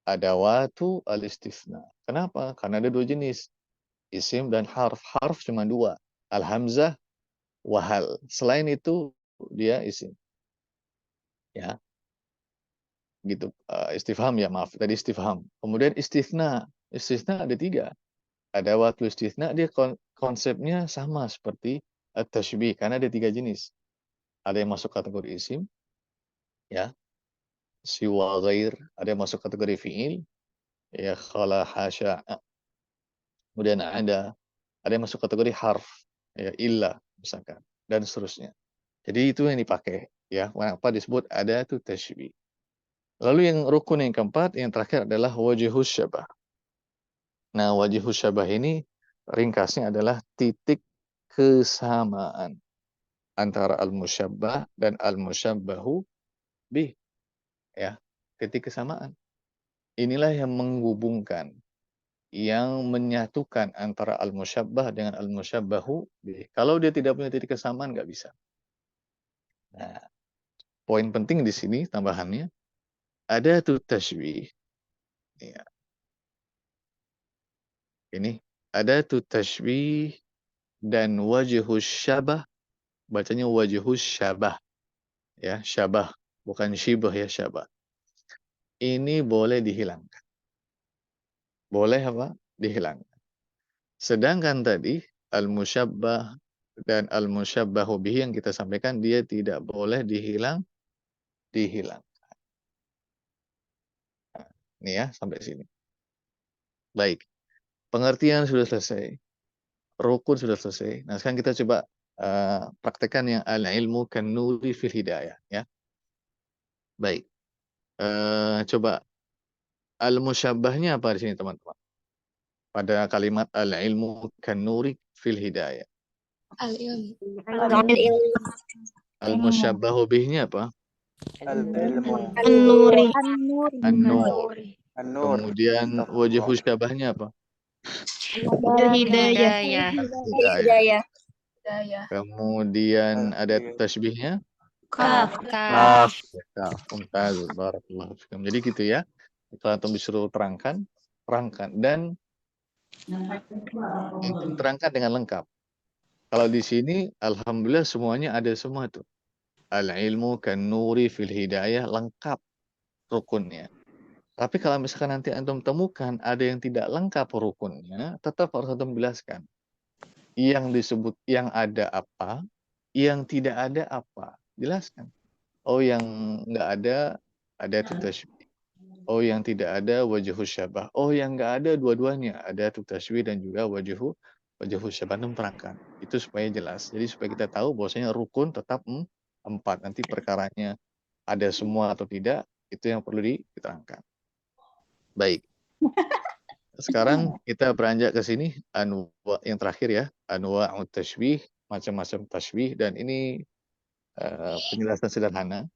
Adawatu al-istitsna. Kenapa? Karena ada 2 jenis. Isim dan harf. Harf cuma 2. Al-hamzah, wahal. Selain itu, dia isim. Ya. Gitu. Istifham ya, maaf. Tadi istifham. Kemudian istitsna. Istitsna ada 3. Adawatul istitsna, dia konsepnya sama seperti at-tashbih. Karena ada 3 jenis. Ada yang masuk kategori isim. Ya. Siwa ghair. Ada yang masuk kategori fi'il. Ya, khala, hasya. Kemudian ada yang masuk kategori harf. ya illa misalkan, dan seterusnya. Jadi itu yang dipakai, ya. Kenapa disebut adatu tashbih. Lalu yang rukun yang keempat, yang terakhir adalah wajhus syabah. Nah, wajhus syabah ini ringkasnya adalah titik kesamaan antara al-musyabbah dan al-musyabbahu bih, ya. Titik kesamaan. Inilah yang menghubungkan, yang menyatukan antara al-musyabbah dengan al-musyabbahu bih. Kalau dia tidak punya titik kesamaan, nggak bisa. Nah, poin penting di sini tambahannya, adatu tashbih. Ya. Ini adatu tashbih dan wajhus syabah, bacanya wajhus syabah, ya, syabah, bukan syibah, ya, syabah. Ini boleh dihilangkan. Boleh apa? Dihilangkan. Sedangkan tadi al-musyabbah dan al-musyabbahu bihi yang kita sampaikan, dia tidak boleh dihilang. Nah, ini ya, sampai sini. Baik. Pengertian sudah selesai. Rukun sudah selesai. Nah, sekarang kita coba praktekkan yang al-ilmu kan nuri fil hidayah, ya. Baik. Coba al-musyabbahnya apa di sini, teman-teman? Pada kalimat al-ilmu kan nuri fil hidayah. Al-musyabbahu bihnya apa? Al-ilmu. An-Nuri. An-nur. Kemudian wajhus syabahnya apa? Al-Hidayah. Hidayah. Kemudian ada tasbihnya? Kaf. Kaf. Mumtaz. Barakallahu fikum. Jadi gitu ya. Kalau antum disuruh terangkan. Dan antum terangkan dengan lengkap. Kalau di sini, alhamdulillah semuanya ada semua tuh. Al-ilmu kan nuri fil hidayah, lengkap rukunnya. Tapi kalau misalkan nanti antum temukan ada yang tidak lengkap rukunnya, tetap harus antum jelaskan. Yang disebut, yang ada apa, yang tidak ada apa. Jelaskan. Oh, yang nggak ada tashbih. Oh, yang tidak ada wajhus syabah. Oh, yang nggak ada dua-duanya, ada tashbih dan juga wajhus syabah. Antum terangkan. Itu supaya jelas. Jadi supaya kita tahu bahwasanya rukun tetap 4. Nanti perkaranya ada semua atau tidak, itu yang perlu diterangkan. Baik. Sekarang kita beranjak ke sini, yang terakhir ya, anwa'ut tashbih, macam-macam tashbih, dan ini penjelasan sederhana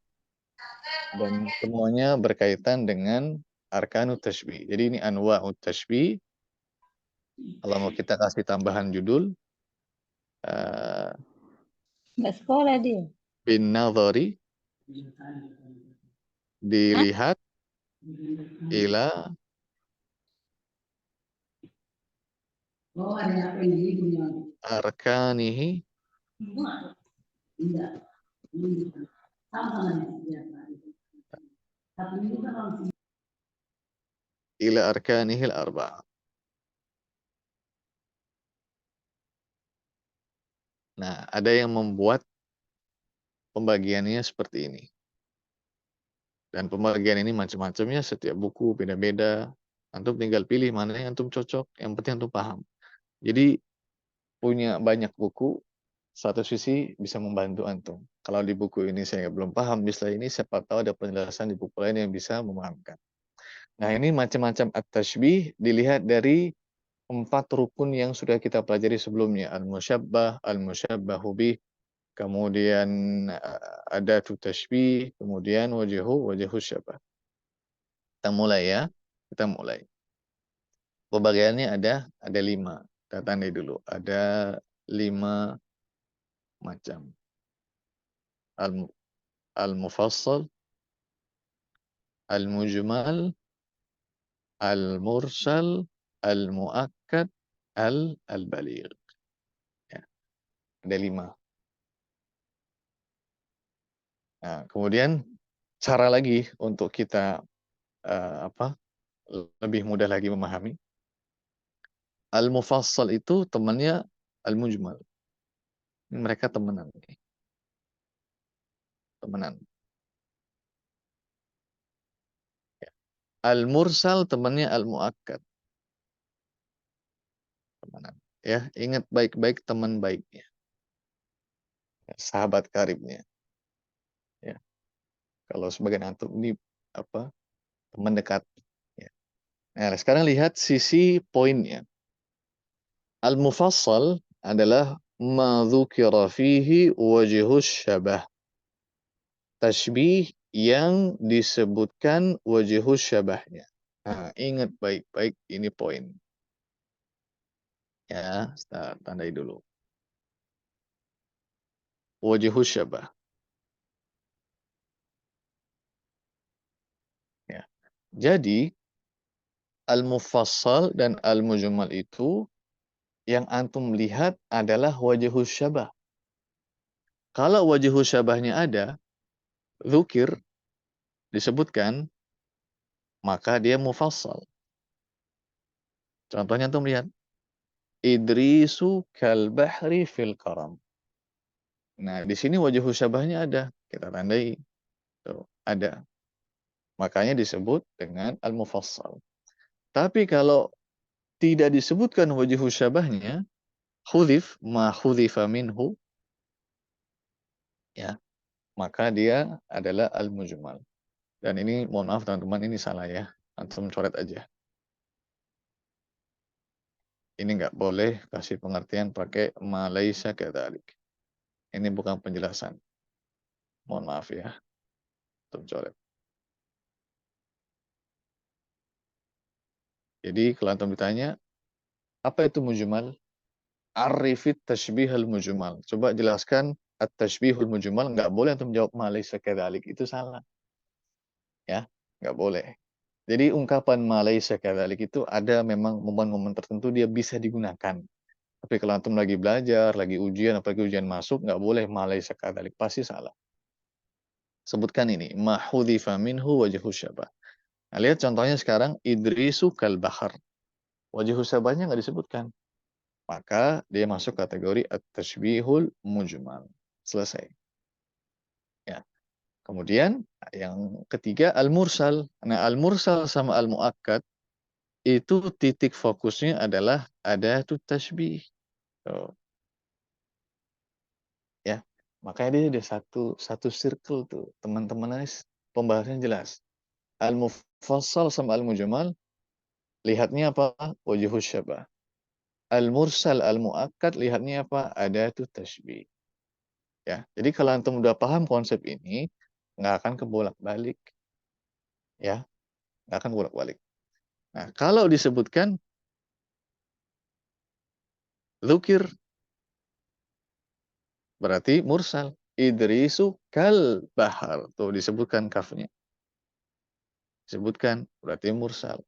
dan semuanya berkaitan dengan arkanut tashbih. Jadi ini anwa'ut tashbih. Kalau mau kita kasih tambahan judul, Nggak sekolah dia. bin nadhari, dilihat ila arkanihi ila arkanihil arba'ah. Nah, ada yang membuat pembagiannya seperti ini. Dan pembagian ini macam-macamnya, setiap buku beda-beda. Antum tinggal pilih mana yang antum cocok, yang penting antum paham. Jadi punya banyak buku, satu sisi bisa membantu antum. Kalau di buku ini saya belum paham, misalnya ini siapa tahu ada penjelasan di buku lain yang bisa memahamkan. Nah, ini macam-macam at-tashbih dilihat dari 4 rukun yang sudah kita pelajari sebelumnya. Al-musyabbah, al-musyabbahu bih, kemudian adatu tashbih, kemudian wajhus syabah. Kita mulai ya. Kita mulai. Pembagiannya ada 5. Kita tandai dulu. Ada 5 macam. Al-mufassal, al-mujmal, al-mursal, al-muakkad, al-baligh. Ya. Ada 5. Nah, kemudian cara lagi untuk kita lebih mudah lagi memahami. Al-mufassal itu temannya al-mujmal. Mereka temenan. Al-mursal temannya al-muakkad. Temenan. Ya, ingat baik-baik teman baiknya. sahabat karibnya. Ya. Kalau sebagian antum ini apa? Teman dekat. Ya. Nah, sekarang lihat sisi poinnya. Al-mufassal adalah ma dzukira fihi wajhus syabah. Tashbih yang disebutkan wajhus syabahnya. Nah, ingat baik-baik ini poin. Ya, kita tandai dulu. Wajhus syabah. Ya. Jadi, al-mufassal dan al-mujmal itu yang antum lihat adalah wajhus syabah. Kalau wajhus syabahnya ada, dzukir disebutkan, maka dia mufassal. Contohnya antum lihat. Idrisu kal bahri fil karam. Nah, di sini wajhus syabahnya ada. Kita tandai. Tuh, ada. Makanya disebut dengan al-mufassal. Tapi kalau tidak disebutkan wajhus syabahnya, khudhif ma khudhifa minhu, ya, maka dia adalah al-mujmal. Dan ini mohon maaf teman-teman, ini salah ya. Antum coret aja. Ini nggak boleh kasih pengertian pakai ma laisa kadzalik. Ini bukan penjelasan. Mohon maaf ya. Antum coret. Jadi kalau antum ditanya, apa itu mujmal? Arifit tashbihal mujmal. Coba jelaskan at-tashbihul mujmal. Nggak boleh antum jawab ma laisa kadzalik. Itu salah. Ya, nggak boleh. Jadi ungkapan ma laisa kadzalik itu ada memang momen-momen tertentu dia bisa digunakan. Tapi kalau antum lagi belajar, lagi ujian, apalagi ujian masuk, nggak boleh ma laisa kadzalik. Pasti salah. Sebutkan ini. Ma hudhifa minhu wajhu syabah. Nah, lihat contohnya sekarang. Idrisu kal bahar. Wajhu syabahnya nggak disebutkan. Maka dia masuk kategori at-tashbihul mujmal. Selesai. Ya. Kemudian yang ketiga al-mursal. Nah, al-mursal sama al-muakkad itu titik fokusnya adalah adatut tashbih. Tuh. Ya. Makanya dia ada satu circle tuh. Teman-teman pembahasannya jelas. Al-mufassal sama al-mujmal lihatnya apa? Wajhus syabah. Al-mursal al-muakkad lihatnya apa? Adatut tashbih. Ya, jadi kalau antum udah paham konsep ini, nggak akan kebolak-balik. Ya, nggak akan bolak-balik. Nah, kalau disebutkan dzukir, berarti mursal. Idrisu kal bahar. Tuh disebutkan kafnya. Disebutkan, berarti mursal.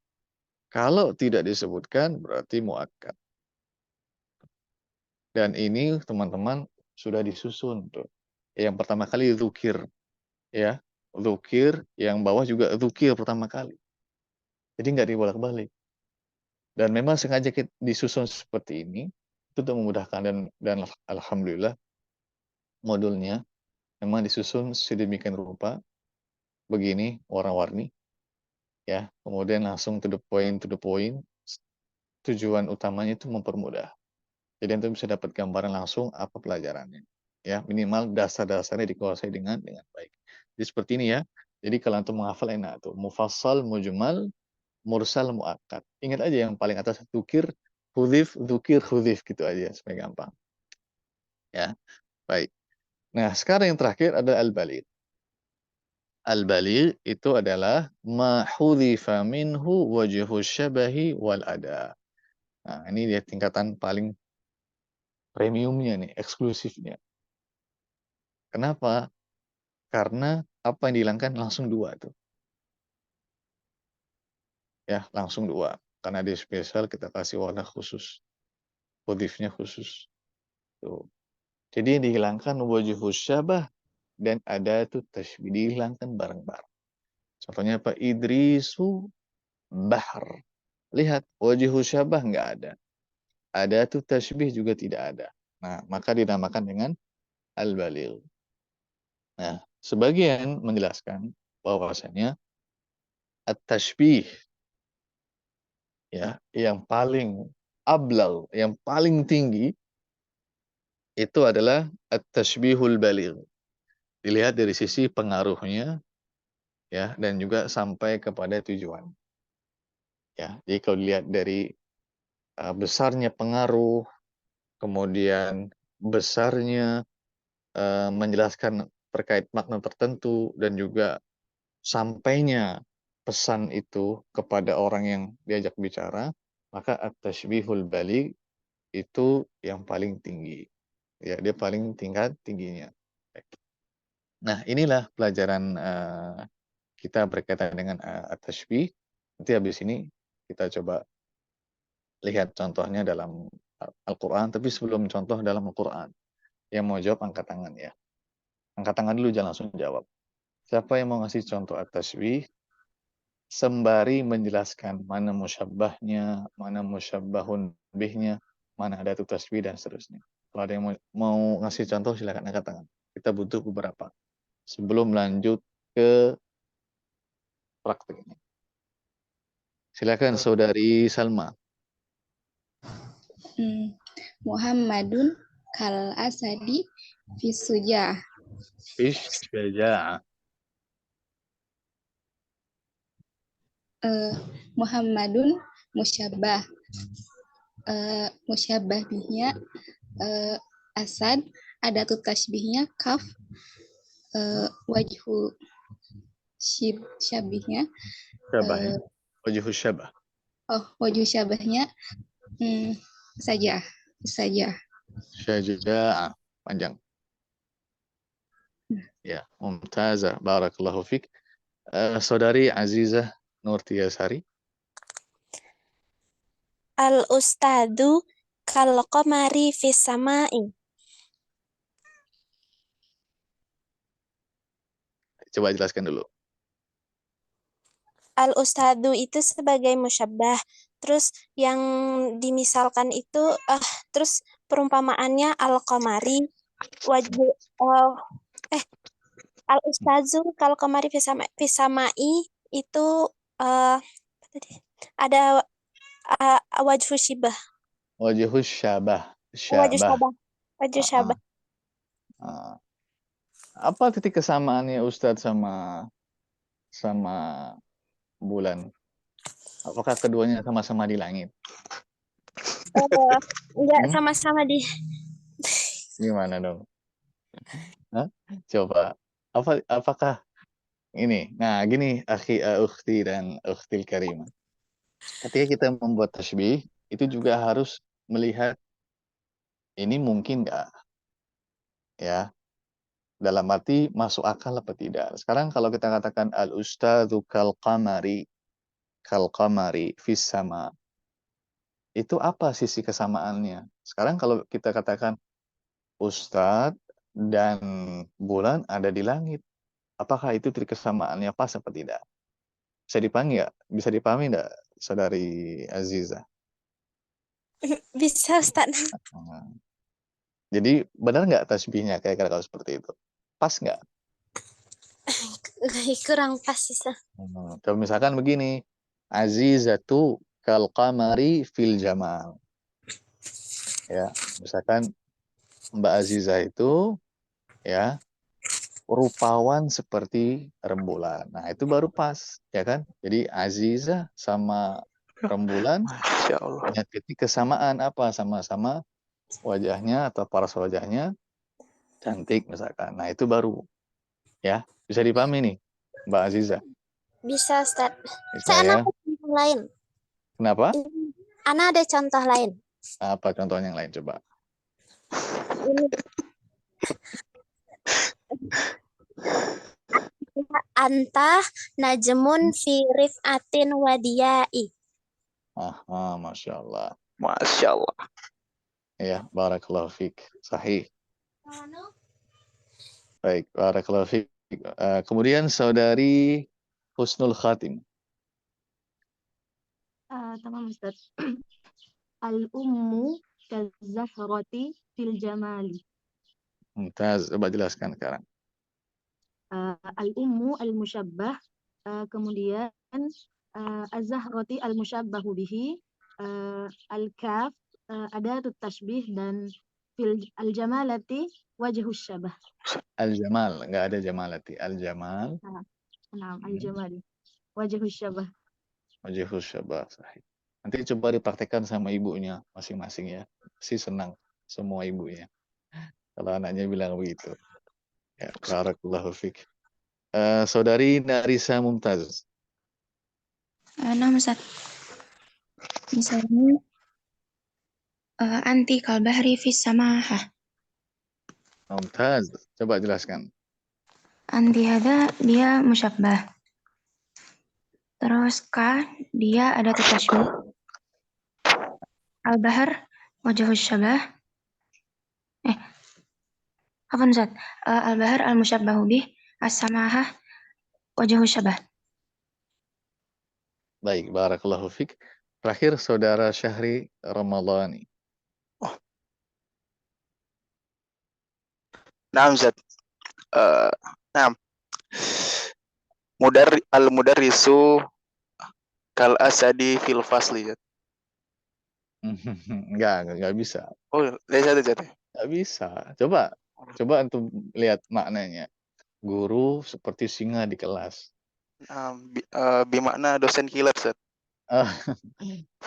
Kalau tidak disebutkan, berarti muakkad. Dan ini teman-teman sudah disusun tuh. Yang pertama kali dzukir. Ya, dzukir, yang bawah juga dzukir pertama kali. Jadi nggak dibolak-balik. Dan memang sengaja disusun seperti ini itu untuk memudahkan dan alhamdulillah modulnya memang disusun sedemikian rupa begini warna-warni ya, kemudian langsung to the point. Tujuan utamanya itu mempermudah. Jadi Anda bisa dapat gambaran langsung apa pelajarannya. Ya, minimal dasar-dasarnya dikuasai dengan baik. Jadi seperti ini ya. Jadi kalau Antum menghafal enak tuh, mufassal, mujmal, mursal, muakkad. Ingat aja yang paling atas dzukir, hudhif, dzukir, hudhif gitu aja supaya gampang. Ya, baik. Nah, sekarang yang terakhir adalah al-baligh. Al-baligh itu adalah ma hudhifa minhu wajhu syabahi wal ada. Nah, ini dia tingkatan paling premiumnya nih, eksklusifnya. Kenapa? Karena apa yang dihilangkan langsung dua tuh. Ya, langsung dua. Karena dia spesial kita kasih warna khusus. Hudhifnya khusus. Tuh. Jadi yang dihilangkan wajhu syabah dan ada tuh tashbih, dihilangkan bareng-bareng. Contohnya apa? Idrisu bahar. Lihat, wajhu syabah nggak ada. Ada tuh tashbih juga tidak ada. Nah, maka dinamakan dengan al-baligh. Nah, sebagian menjelaskan bahwasanya at-tashbih ya, yang paling ablal, yang paling tinggi itu adalah at-tashbihul baligh. Dilihat dari sisi pengaruhnya, ya, dan juga sampai kepada tujuan. Ya, jadi kalau dilihat dari besarnya pengaruh, kemudian besarnya menjelaskan terkait makna tertentu, dan juga sampainya pesan itu kepada orang yang diajak bicara, maka at-tashbihul baligh itu yang paling tinggi. Ya, dia paling tingginya. Nah, inilah pelajaran kita berkaitan dengan at-tashbih. Nanti habis ini kita coba lihat contohnya dalam Al-Quran. Tapi sebelum contoh dalam Al-Quran, yang mau jawab angkat tangan ya. Angkat tangan dulu, jangan langsung jawab. Siapa yang mau ngasih contoh at-tashbih sembari menjelaskan mana musyabbahnya, mana musyabbahun bihnya, mana ada tashbih dan seterusnya. Kalau ada yang mau ngasih contoh, silakan angkat tangan. Kita butuh beberapa sebelum lanjut ke prakteknya. Silakan Saudari Salma. Muhammadun kal asadi fi sujah. Fish syaja'ah. Muhammadun musyabbah. Musyabbah bihnya asad, ada tashbihnya kaf, wajhu syabihnya Syabah, wajhu syabah. wajhu syabahnya saja. Syaja'ah, panjang. Ya, mumtazah. Barakallahu fik. Saudari Azizah Nurtiyasari. Al-ustadu kal qamari fis sama'i. Coba jelaskan dulu. Al-ustadu itu sebagai musyabbah. Terus yang dimisalkan itu terus perumpamaannya al-qamari wajhu al-ustazu kal qamari fis sama'i itu ada wajhu syibah. Wajhu syabah. Wajhu syabah. Wajhu syabah. Apa titik kesamaannya Ustadz sama bulan? Apakah keduanya sama-sama di langit? Enggak sama-sama di. Gimana dong? Hah? Coba. Apakah ini? Nah, gini, ukhti dan ukhtil karimah. Ketika kita membuat tashbih, itu juga harus melihat ini mungkin nggak, ya, dalam arti masuk akal apa tidak. Sekarang kalau kita katakan al-ustadzu kal qamari fis sama, itu apa sisi kesamaannya? Sekarang kalau kita katakan ustadz dan bulan ada di langit, apakah itu titik kesamaannya pas apa tidak? Bisa dipahami nggak? Bisa dipahami nggak, Saudari Aziza? Bisa, Ustaz. Jadi benar nggak tasbihnya kayak kalau seperti itu? Pas nggak? Kurang pas sih. Kalau misalkan begini, Azizatu kal qamari fil jamal. Ya, misalkan Mbak Aziza itu ya rupawan seperti rembulan. Nah, itu baru pas, ya kan? Jadi Aziza sama rembulan punya titik kesamaan apa? Sama-sama wajahnya atau paras wajahnya cantik misalkan. Nah, itu baru ya, bisa dipahami nih, Mbak Aziza. Bisa, Ustaz. Bisa, Saya ya? ada contoh lain. Kenapa? Ana ada contoh lain. Apa contohnya yang lain coba? Anta najmun fi rif'atin wadiyai. Aha, Masya Allah. Masya Allah. Ya, barakallahu fiik. Sahih. Baik, barakallahu fiik. Kemudian Saudari Husnul Khatim. Tamam Ustaz. Al-ummu kazahrati fil jamali. Mumtaz, coba jelaskan sekarang. Al-ummu al-musyabbah, kemudian az-zahrati al-musyabbahu bihi, al-kaf, ada tashbih dan fil al-jamalati wajhus syabah. Al-jamal, nggak ada jamalati. Al-jamal, Nah, al-jamali wajhus syabah. wajhus syabah. Sahih. Nanti coba dipraktekkan sama ibunya masing-masing ya. Pasti senang semua ibunya. Kalau anaknya bilang begitu. Ya, barakallahu fik. Saudari Narisa Mumtaz. Nah, Ustaz. Misalnya anti kalbahri fis samahah. Mumtaz, coba jelaskan. Anti hada dia musyabbah. Terus ka dia ada tasybih. Al-bahar wajhus syabah. Apa Ustaz? Al-bahar al-musyabbahu bih as-samahah wajhus syabah. Baik, barakallahu fik. Terakhir saudara Syahri Ramadhani. Nah, Ustaz. Nah, al-mudarrisu kal asadi fil fasli. Ustaz. Enggak bisa. Oh, dari satu Ustaz. Enggak bisa. Coba untuk lihat maknanya. Guru seperti singa di kelas. Bimakna dosen killer, Ustaz.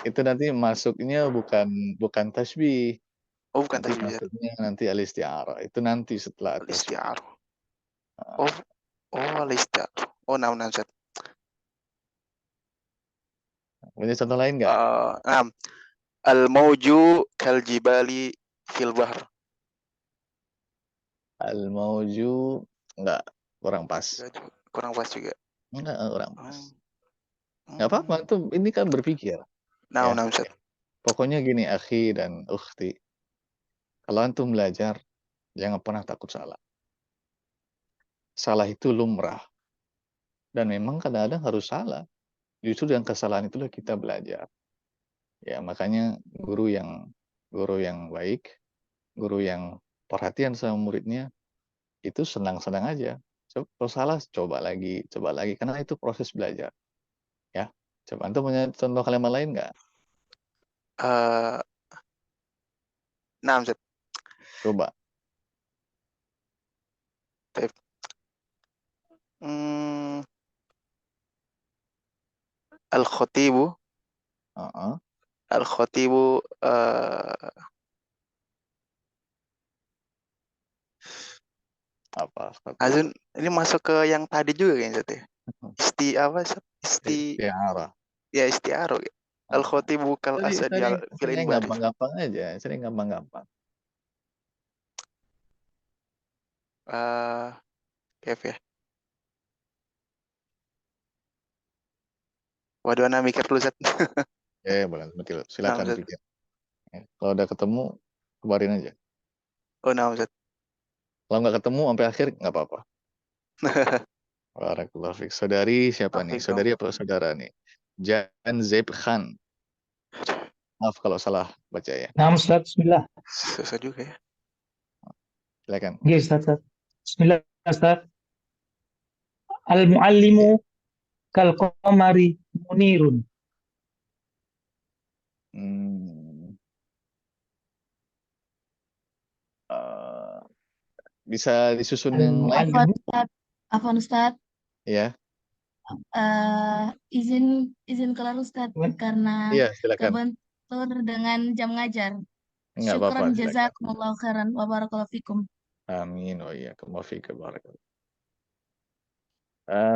Itu nanti masuknya bukan tasbih. Oh, bukan Nanti tasbih. masuknya nanti al-isti'arah. Itu nanti setelah tasbih. Al-isti'arah. Al-isti'arah. Oh, nah, Ustaz. Punya contoh lain enggak? Al-mauju kal jibali fil bahr. Al-mauju enggak, kurang pas. Kurang pas juga. Enggak, kurang pas. Enggak apa-apa, tuh ini kan berpikir. Nah, Ya. Ustaz. Pokoknya gini, akhi dan ukhti. Kalau antum belajar, jangan pernah takut salah. Salah itu lumrah. Dan memang kadang-kadang harus salah. Justru dengan kesalahan itulah kita belajar. Ya, makanya guru yang baik, guru yang perhatian sama muridnya, itu senang-senang aja. Kalau salah, coba lagi. Karena itu proses belajar. Ya, coba antum punya contoh kalimat lain nggak? Nah, Ustaz. Coba. Al-khatibu. Al-khatibu apa? Azun, ini masuk ke yang tadi juga kayaknya, Ustaz. Isti'arah. Ya, isti'arah. Al-khatibu kal asadi fil Sering inbari. gampang-gampang aja, sering gampang-gampang. Kef ya. Waduh, anak mikir dulu, Ustaz. Boleh, betul. Silakan pikir. Kalau udah ketemu, kebarin aja. Oh, nah, Ustaz. Kalau nggak ketemu sampai akhir, nggak apa-apa. Barakallahu fiik. Saudari siapa nih? Saudari apa saudara nih? Jan Zeb Khan. Maaf kalau salah baca ya. Nah, Ustaz, bismillah. Susah juga ya. Silakan. Iya, Ustaz. Bismillah, Ustaz. Al-muallimu kal qamari munirun. Bisa disusun yang lain? Afwan Ustaz. Ya. Izin kelar Ustaz karena kebentur dengan jam ngajar. Enggak apa-apa. Syukran jazakumullahu khairan wa barakallahu fikum. Amin wa iyyakum wa fiik barakallahu.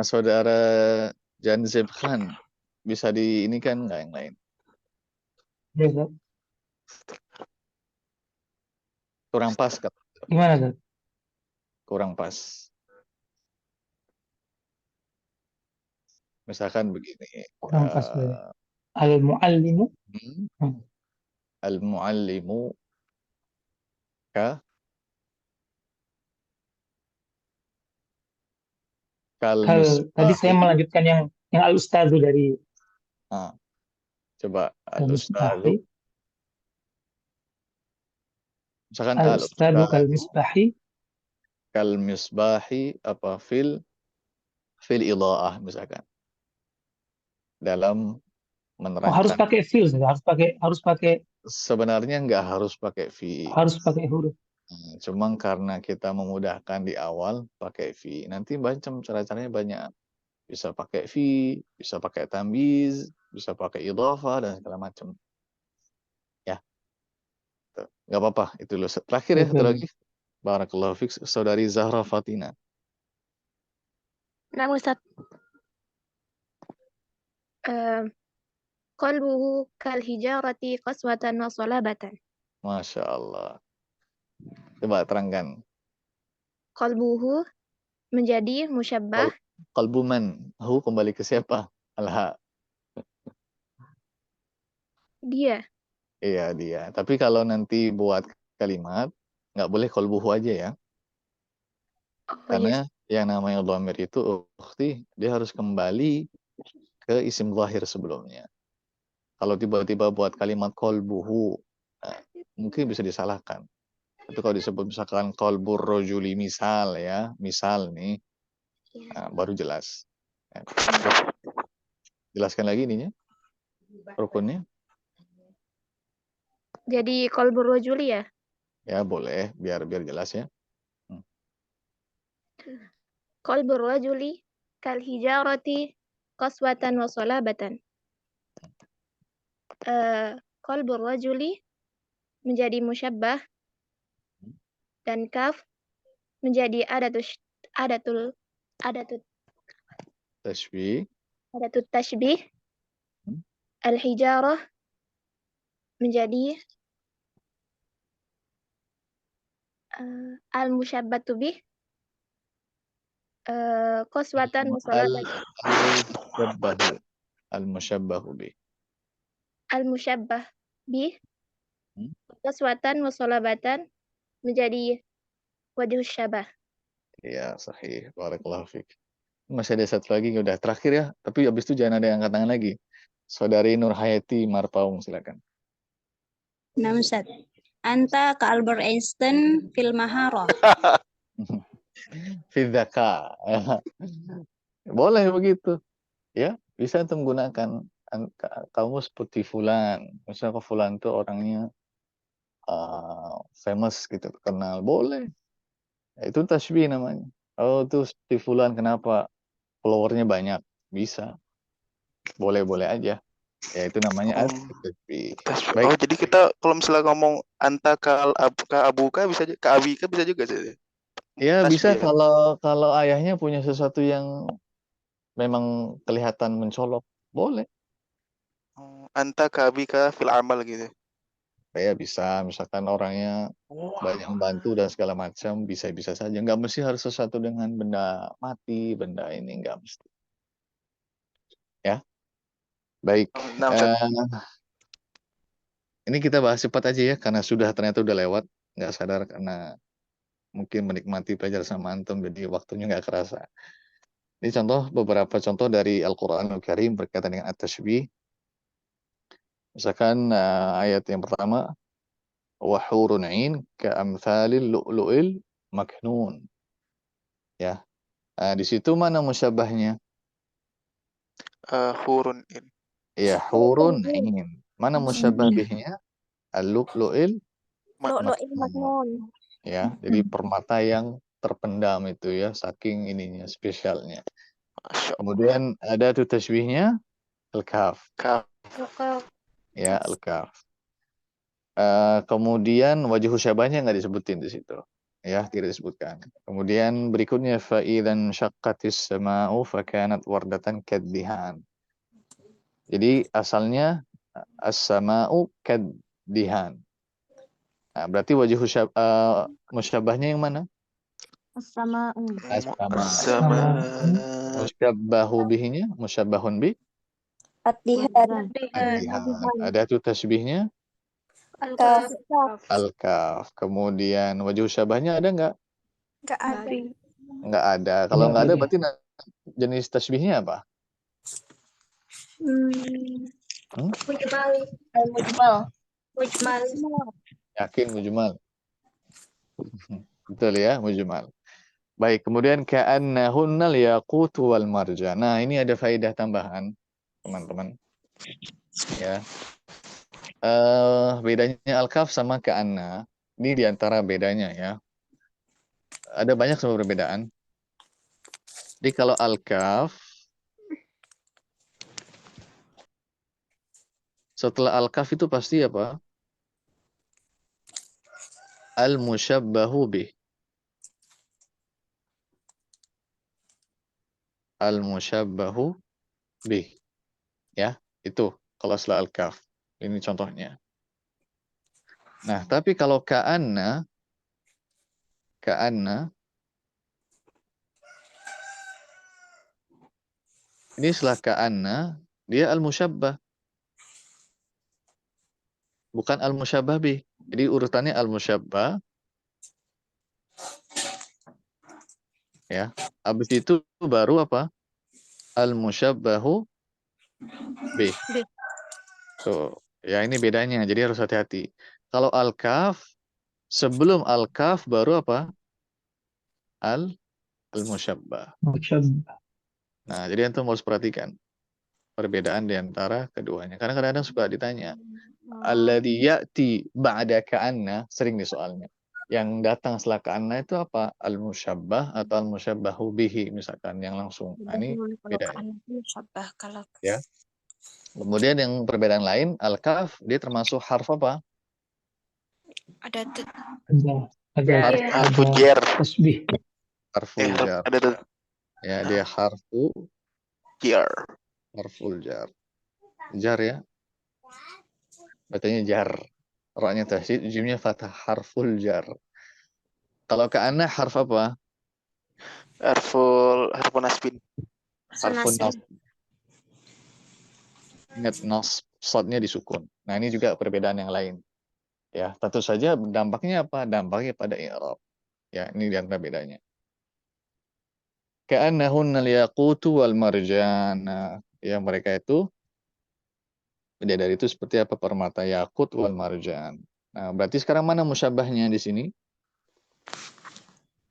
Saudara Janzeb Khan, bisa diinikan nggak yang lain? Ya, Ustaz. Kurang pas kan? Gimana, Ustaz? Kurang pas. Misalkan begini. Kurang pas. Al-muallimu. Al-muallimu ka Tadi saya melanjutkan yang al-ustadzu dari coba al-ustadzu. Misalkan al-ustadzu kal misbahi apa fil idha'ah misalkan. Dalam menerangkan. Harus pakai fil, harus pakai sebenarnya nggak harus pakai fi. Harus pakai huruf. Cuma karena kita memudahkan di awal pakai fi. Nanti macam cara-caranya banyak. Bisa pakai fi, bisa pakai tamyiz, bisa pakai idhafah dan segala macam. Ya. Nggak apa-apa, itu loh. Terakhir ya, satu lagi. Barakallahu fiik, Saudari Zahra Fatina. Nah, Ustaz. Qalbuhu kal hijarati qaswatan wa salabatan. Masya Allah. Coba terangkan. Qalbuhu menjadi musyabbah. Qalbuman. Hu kembali ke siapa? Alha. Dia. Iya, dia. Tapi kalau nanti buat kalimat, nggak boleh qalbuhu aja ya. Karena yang namanya dhamir itu ukhti, dia harus kembali ke isim zahir sebelumnya. Kalau tiba-tiba buat kalimat qalbuhu, nah, mungkin bisa disalahkan. Itu kalau disebut misalkan qalbur rajuli misal ya, misal nih, nah, baru jelas. Ya. Jelaskan lagi ininya, rukunnya. Jadi qalbur rajuli ya? Ya boleh, biar jelas ya. Qalbur rajuli kal hijarati qaswatan wa salabatan. Qalbur rajuli menjadi musyabbah dan kaf menjadi adatut tashbih. Adatut tashbih. Al-hijarah menjadi al-musyabbatu bih. Qaswatan wa salabatan. Al-mushabbahu bih. Al-musyabbah bih. Qaswatan wa salabatan menjadi wajhus syabah. Iya, sahih. Barakallahu fiik. Masih ada satu lagi, udah terakhir ya. Tapi habis itu jangan ada yang angkat tangan lagi. Saudari Nur Hayati Marpaung, silakan. Nah, Ustaz. Anta ke Albert Einstein fil maharah. Fidzaka. Boleh begitu. Ya, bisa untuk menggunakan kamu seperti fulan. Misalnya fulan itu orangnya famous gitu, terkenal. Boleh. Itu tashbih namanya. Oh, itu seperti fulan, kenapa followernya banyak? Bisa. Boleh-boleh aja. Ya, itu namanya tashbih. Baik. Oh, jadi kita kalau misalnya ngomong anta ka abuka bisa, ka abika bisa juga sih. Ya, bisa kalau ayahnya punya sesuatu yang memang kelihatan mencolok, boleh. Anta ka abika fil amal gitu. Ya bisa, misalkan orangnya banyak membantu dan segala macam, bisa-bisa saja. Nggak mesti harus sesuatu dengan benda mati, benda ini nggak mesti. Ya, baik. Ini kita bahas cepat aja ya, karena ternyata udah lewat, nggak sadar karena mungkin menikmati belajar sama antum, jadi waktunya nggak kerasa. Ini beberapa contoh dari Al-Quranul Karim berkaitan dengan at-tashbih. Misalkan ayat yang pertama, wa hurun 'ain ka'amthalil lu'lu'il maknun. Ya. Di situ mana musyabbahnya? Hurun 'ain. Ya, hurun 'ain. Mana musyabbah bihnya? Al-lu'lu'il maknun. Ya, jadi permata yang terpendam itu ya, saking ininya spesialnya. Kemudian ada tuh tashbihnya al-kaf. Ya, al-kaf. Kemudian wajhu syabahnya nggak disebutin di situ. Ya, tidak disebutkan. Kemudian berikutnya fa idzan syaqqatis sama'u fakanat wardatan kaddihan. Jadi asalnya as-sama'u kaddihan. Nah, berarti wajhu musyabahnya yang mana? As-sama'u. Musyabbahu bihinya, musyabbahun bi? Ad-dihan. Ada tuh tasbihnya? Al-kaf. Kemudian wajhu syabahnya ada nggak? Nggak ada. Nggak ada. Kalau nggak ada berarti jenis tasbihnya apa? Mujmal. Yakin mujmal? Betul ya, mujmal. Baik, kemudian ka'annahunnal yaqut wal marjan. Nah, ini ada faedah tambahan, teman-teman. Ya. bedanya al-kaf sama ka'anna. Ini diantara bedanya ya. Ada banyak semua perbedaan. Jadi kalau al-kaf, setelah al-kaf itu pasti apa? Al-musyabbahu bih. Al-musyabbahu bih. Ya, itu kalau setelah al-kaf. Ini contohnya. Nah, tapi kalau ka'anna ini setelah ka'anna dia al-musyabbah, bukan al-musyabbah bih. Jadi urutannya al-musyabbah, ya. Habis itu baru apa? Al-musyabbahu bih. Tuh, ya ini bedanya. Jadi harus hati-hati. Kalau al-kaf, sebelum al-kaf baru apa? Al-musyabbah. Nah, jadi antum harus perhatikan perbedaan di antara keduanya. Karena kadang-kadang suka ditanya, alladzi ya'ti ba'da ka'anna, sering nih soalnya. Yang datang setelah ka'anna itu apa? Al-musyabbah atau al-musyabbahu bihi misalkan yang langsung. Nah, ini beda. Ya. Kemudian yang perbedaan lain, al-kaf dia termasuk harf apa? Harfu jar. Harful jar. Ya, dia harful jar. Jar ya. Bacanya jar. Ra-nya tasydid, jimnya fathah, harful jar. Kalau ka'anna harf apa? Harful nasbin. Harfun nasb. Ingat nasb, shadnya disukun. Nah, ini juga perbedaan yang lain. Ya, tentu saja dampaknya apa? Dampaknya pada i'rab. Ya, ini di antara bedanya. Ka'annahunna al-yaqutu wal marjan. Nah, ya mereka itu bidadari itu seperti apa? Permata yakut wal marjan. Nah, berarti sekarang mana musyabahnya di sini?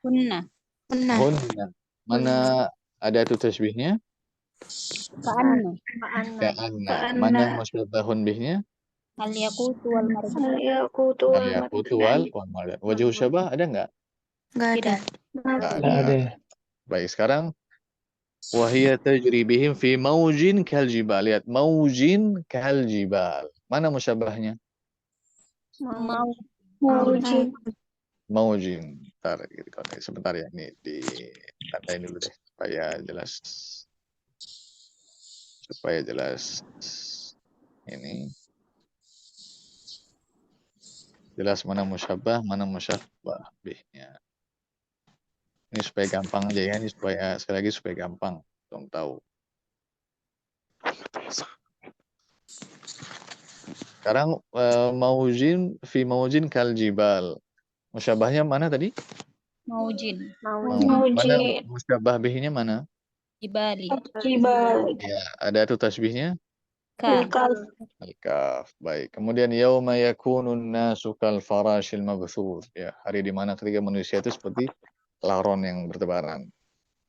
Hunna. Mana ada itu tasbihnya? Ka'anna. Mana musyabahun bihnya? Al-yaqutu wal marjan. Al-yaqutu wal marjan. Wajhu syabah ada enggak? Enggak ada. Baik, sekarang wahiyya tajri bihim fi maujin kal jibal. Lihat, maujin kal jibal. Mana musyabahnya? Maujin. Sebentar ya, ini ditandain dulu deh supaya jelas. Ini jelas mana musyabah, mana musyabbah bihnya. Ini supaya gampang aja ya, ini supaya sekali lagi supaya gampang, dong tahu. Sekarang maujin fi maujin kal jibal. Musyabahnya mana tadi? Maujin. Mana musyabah bihnya mana? Jibali. Ya, ada tuh tasbihnya? Al-kaf. Baik. Kemudian yauma yakunun nasu kal farashil mabthur. Ya, hari di mana ketika manusia itu seperti laron yang bertebaran.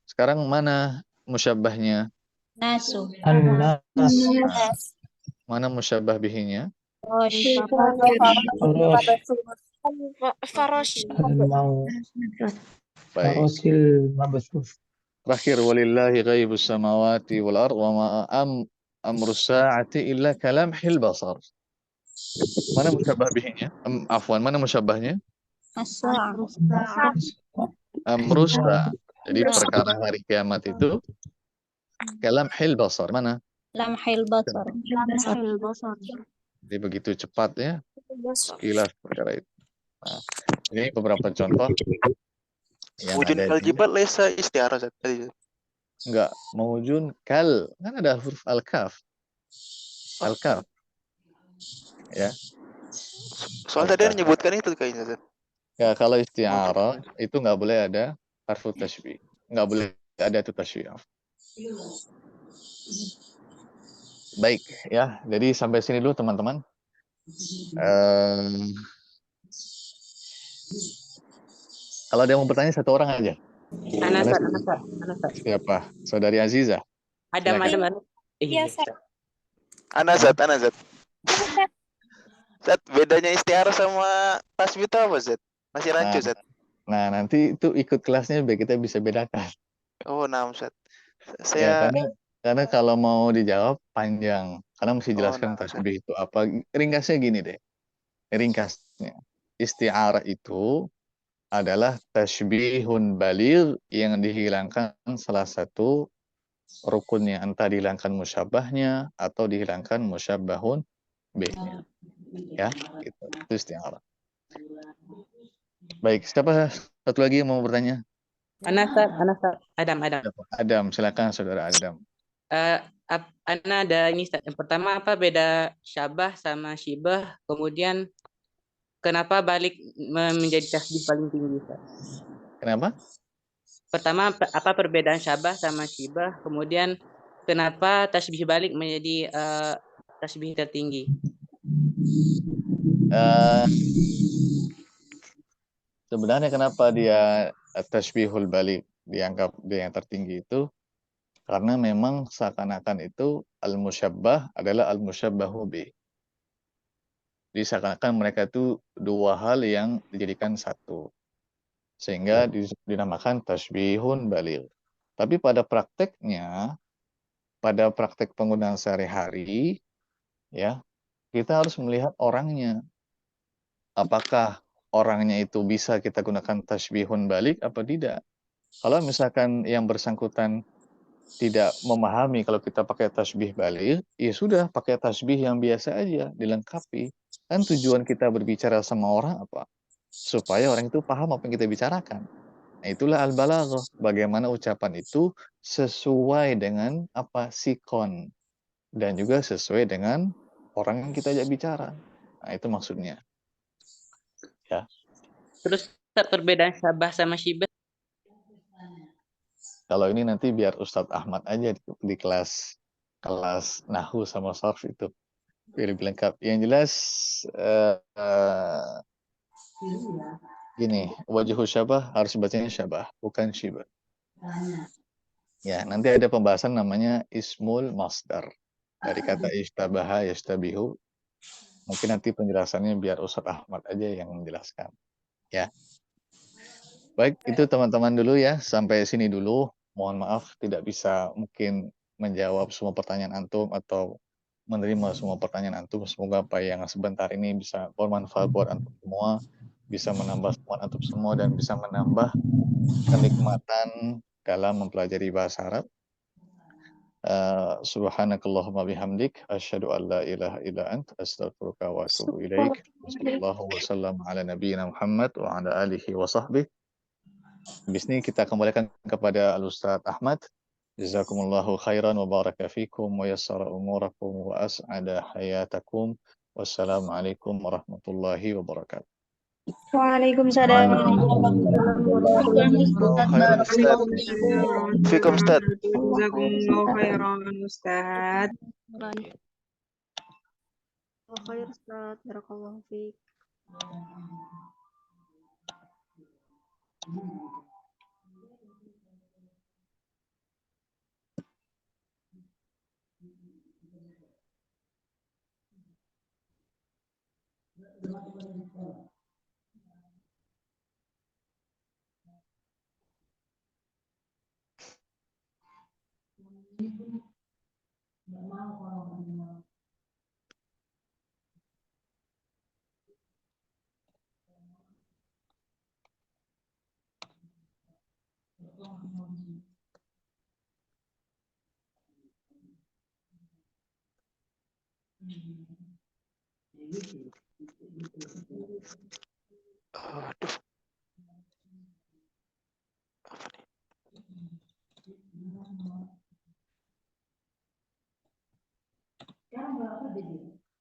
Sekarang mana musyabahnya? Nasu. Mana musyabah bihinya? Baik. Terakhir, walillahi ghaibus samawati wal ard wa ma amrus sa'ati illa kalamhil basar. Mana musyabah bihinya? Mana musyabahnya? Amrus sa'at. Jadi perkara hari kiamat itu kalamhil basar. Mana? Lamhil basar. Jadi begitu cepat ya. Sekilas perkara itu. Nah, ini beberapa contoh yang Maujun ada kal jibal laisa isti'arah tadi. Enggak, maujun kal, kan ada huruf al-kaf. Al-kaf. Ya. Soal tadi menyebutkan itu kayaknya. Ya, kalau isti'arah itu enggak boleh ada harfu tashbih. Enggak boleh ada itu tashbih. Baik, ya. Jadi sampai sini dulu teman-teman. Kalau ada yang mau bertanya satu orang aja. Anasat. Siapa? Saudari Aziza. Ada. Iya, Anazat. Zat, bedanya istiarah sama tasbih itu apa, Zat? Masih rancu, Zat? Nah, nanti itu ikut kelasnya biar kita bisa bedakan. Oh, nah, Zat. Ya, Saya karena kalau mau dijawab panjang, karena mesti oh, jelaskan nah, Zat. tasbih itu apa. Ringkasnya gini deh. Ringkasnya. Isti'arah itu adalah tasbihun baligh yang dihilangkan salah satu rukunnya, entah dihilangkan musyabahnya atau dihilangkan musyabahun B-nya. Ya, gitu. Itu isti'arah. Baik, siapa satu lagi yang mau bertanya? Ana Ustaz, Adam. Adam, silakan saudara Adam. Ana ada ini Ustaz. Yang pertama apa beda syabah sama syibah, kemudian kenapa balik menjadi tasbih paling tinggi Ustaz? Kenapa? Pertama apa perbedaan syabah sama syibah, kemudian kenapa tasbih balik menjadi tasbih tertinggi? Sebenarnya kenapa dia tasbihul balik dianggap dia yang tertinggi itu karena memang seakan-akan itu al-musyabbah adalah al-musyabbahu bih. Jadi seakan-akan mereka itu dua hal yang dijadikan satu. Sehingga dinamakan tasbihun balik. Tapi pada prakteknya, pada praktek penggunaan sehari-hari, ya, kita harus melihat orangnya. Apakah orangnya itu bisa kita gunakan tasbihun balik apa tidak? Kalau misalkan yang bersangkutan tidak memahami kalau kita pakai tasbih balik, ya sudah pakai tasbih yang biasa aja, dilengkapi. Kan tujuan kita berbicara sama orang apa? Supaya orang itu paham apa yang kita bicarakan. Nah, itulah al-balaghah. Bagaimana ucapan itu sesuai dengan apa sikon dan juga sesuai dengan orang yang kita ajak bicara. Nah, itu maksudnya. Ya. Terus perbedaan syabah sama syibah? Kalau ini nanti biar Ustadz Ahmad aja di kelas Nahwu sama Sarf itu lebih lengkap. Yang jelas gini, wajhu syabah harus bacanya syabah, bukan syibah. Ya, nanti ada pembahasan namanya ismul masdar. Dari kata istabaha yastabihu. Mungkin nanti penjelasannya biar Ustadz Ahmad aja yang menjelaskan. Ya. Baik, itu teman-teman dulu ya. Sampai sini dulu. Mohon maaf tidak bisa mungkin menjawab semua pertanyaan antum atau menerima semua pertanyaan antum. Semoga apa yang sebentar ini bisa bermanfaat buat antum semua, bisa menambah semangat antum semua dan bisa menambah kenikmatan dalam mempelajari bahasa Arab. Subhanakallahumma bihamdik asyhadu an la ilaha illa ant astaghfiruka wa atubu ilaik. Wassallallahu wasallam ala nabiyyina Muhammad wa ala alihi wa sahbihi. Habis ini kita kembalikan kepada Al-Ustadz Ahmad. Jazakumullahu khairan wa baraka fikum wa yassara umurakum wa as'ada hayatakum. Wassalamualaikum warahmatullahi wabarakatuh. Waalaikumsalam. Fikum Ustaz. Jazakumullahu khairan Ustaz. Khair Ustaz, barakallahu fiik. Aduh. Apa nih? Sekarang berapa jadi?